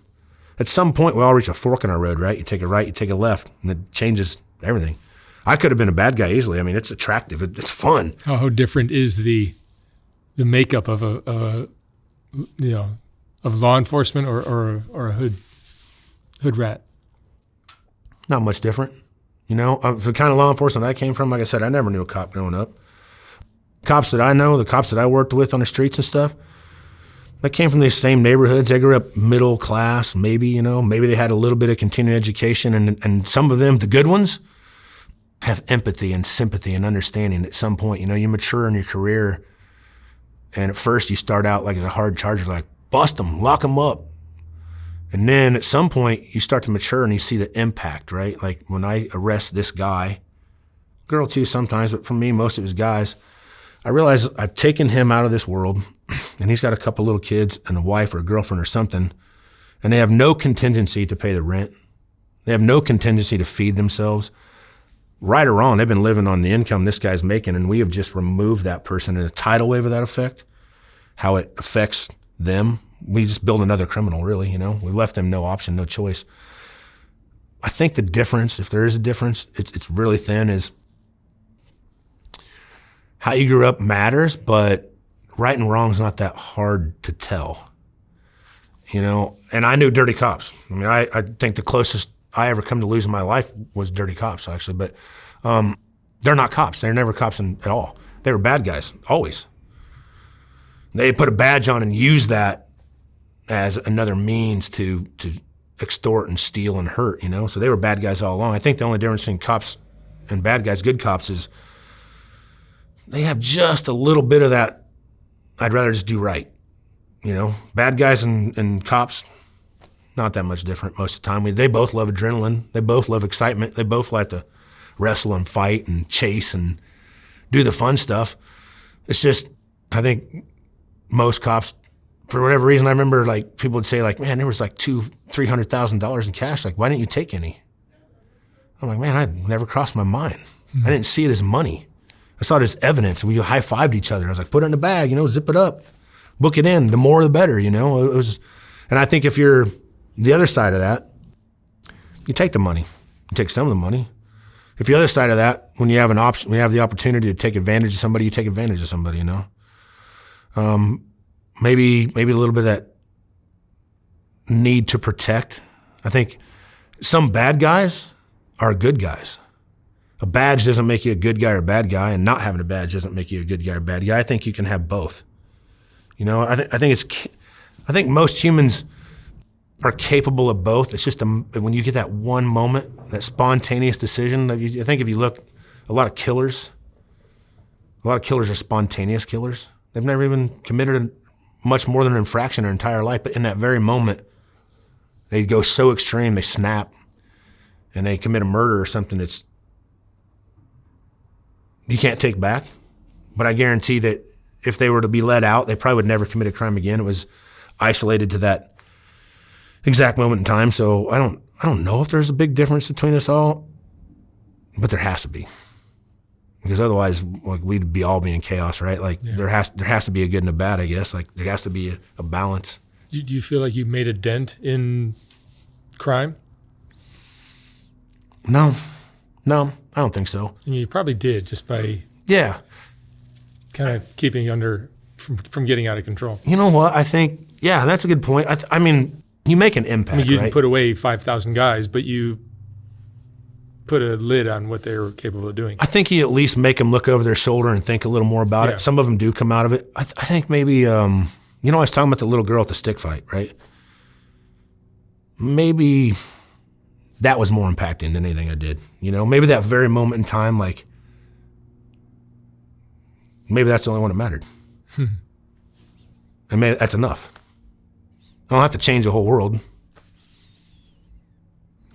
At some point, we all reach a fork in our road, right? You take a right, you take a left, and it changes everything. I could have been a bad guy easily. I mean, it's attractive. It's fun. How different is the makeup of a of law enforcement or a hood rat? Not much different. You know, the kind of law enforcement I came from, like I said, I never knew a cop growing up. Cops that I know, the cops that I worked with on the streets and stuff, they came from these same neighborhoods. They grew up middle class, maybe, you know, maybe they had a little bit of continuing education, and some of them, the good ones, have empathy and sympathy and understanding at some point. You know, you mature in your career, and at first you start out like as a hard charger, like, bust them, lock them up. And then at some point you start to mature and you see the impact, right? Like when I arrest this guy, girl too sometimes, but for me, most of his guys, I realize I've taken him out of this world, and he's got a couple little kids and a wife or a girlfriend or something, and they have no contingency to pay the rent. They have no contingency to feed themselves. Right or wrong, they've been living on the income this guy's making, and we have just removed that person in a tidal wave of that effect, how it affects them. We just build another criminal, really, you know? We left them no option, no choice. I think the difference, if there is a difference, it's really thin, is how you grew up matters, but right and wrong is not that hard to tell, you know? And I knew dirty cops. I mean, I think the closest I ever come to losing my life was dirty cops, actually, but they're not cops. They're never cops at all. They were bad guys, always. They put a badge on and use that as another means to extort and steal and hurt, you know? So they were bad guys all along. I think the only difference between cops and bad guys, good cops, is they have just a little bit of that, I'd rather just do right, you know? Bad guys and cops, not that much different most of the time. They both love adrenaline. They both love excitement. They both like to wrestle and fight and chase and do the fun stuff. It's just, I think most cops, for whatever reason, I remember like people would say like, man, there was like $300,000 in cash. Like, why didn't you take any? I'm like, man, I never crossed my mind. I didn't see it as money. I saw it as evidence. We high-fived each other. I was like, put it in the bag, you know, zip it up, book it in. The more, the better, you know. It was, and I think if you're the other side of that, you take the money. You take some of the money. If the other side of that, when you have an option, when you have the opportunity to take advantage of somebody, you take advantage of somebody, you know. Maybe a little bit of that need to protect. I think some bad guys are good guys. A badge doesn't make you a good guy or a bad guy, and not having a badge doesn't make you a good guy or bad guy. I think you can have both. You know, I think most humans are capable of both. It's just when you get that one moment, that spontaneous decision. I think if you look, a lot of killers are spontaneous killers. They've never even committed much more than an infraction their entire life, but in that very moment, they go so extreme, they snap, and they commit a murder or something that's you can't take back. But I guarantee that if they were to be let out, they probably would never commit a crime again. It was isolated to that exact moment in time. So I don't know if there's a big difference between us all, but there has to be. Because otherwise, like, we'd be all in chaos, right? Like, yeah. there has to be a good and a bad, I guess. Like, there has to be a balance. Do you feel like you made a dent in crime? No, I don't think so. I mean, you probably did, just by kind of keeping you from getting out of control. You know what? I think, yeah, that's a good point. I mean, you make an impact, I mean, you right? didn't put away 5,000 guys, but you put a lid on what they were capable of doing. I think you at least make them look over their shoulder and think a little more about it. Some of them do come out of it. I think maybe, you know, I was talking about the little girl at the stick fight, right? Maybe that was more impacting than anything I did. You know, maybe that very moment in time, like, maybe that's the only one that mattered. And maybe that's enough. I don't have to change the whole world.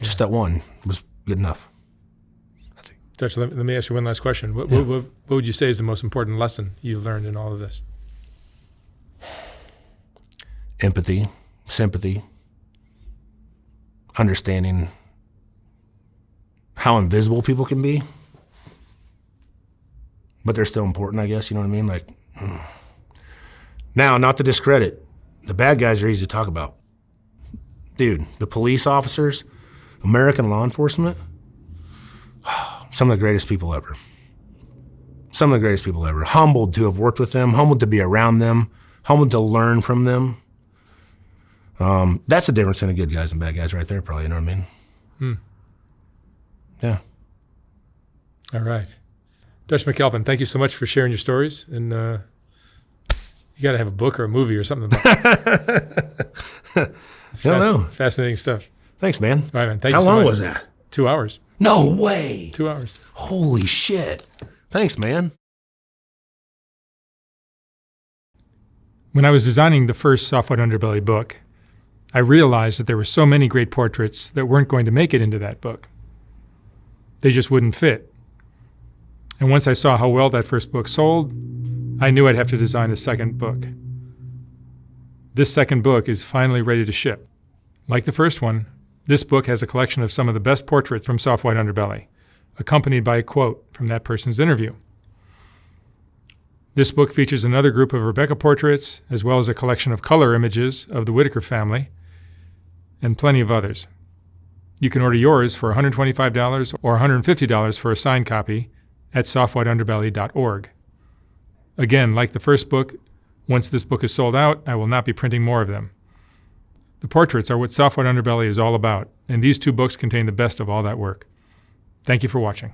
Just that one was good enough. Dutch, let me ask you one last question. What would you say is the most important lesson you learned in all of this? empathy, sympathy, understanding how invisible people can be, but they're still important, I guess, you know what I mean? Like, now, not to discredit, the bad guys are easy to talk about. Dude, the police officers, American law enforcement, some of the greatest people ever. Some of the greatest people ever. Humbled to have worked with them, humbled to be around them, humbled to learn from them. That's the difference between the good guys and bad guys right there, probably, you know what I mean? Yeah. All right. Dutch McAlpin, thank you so much for sharing your stories. And you got to have a book or a movie or something about it. It's I don't know. Fascinating stuff. Thanks, man. All right, man. Thank you How so long much. was that? 2 hours. No way. 2 hours. Holy shit. Thanks, man. When I was designing the first Soft White Underbelly book, I realized that there were so many great portraits that weren't going to make it into that book. They just wouldn't fit. And once I saw how well that first book sold, I knew I'd have to design a second book. This second book is finally ready to ship. Like the first one, this book has a collection of some of the best portraits from Soft White Underbelly, accompanied by a quote from that person's interview. This book features another group of Rebecca portraits, as well as a collection of color images of the Whitaker family, and plenty of others. You can order yours for $125 or $150 for a signed copy at softwhiteunderbelly.org. Again, like the first book, once this book is sold out, I will not be printing more of them. The portraits are what Soft White Underbelly is all about, and these 2 books contain the best of all that work. Thank you for watching.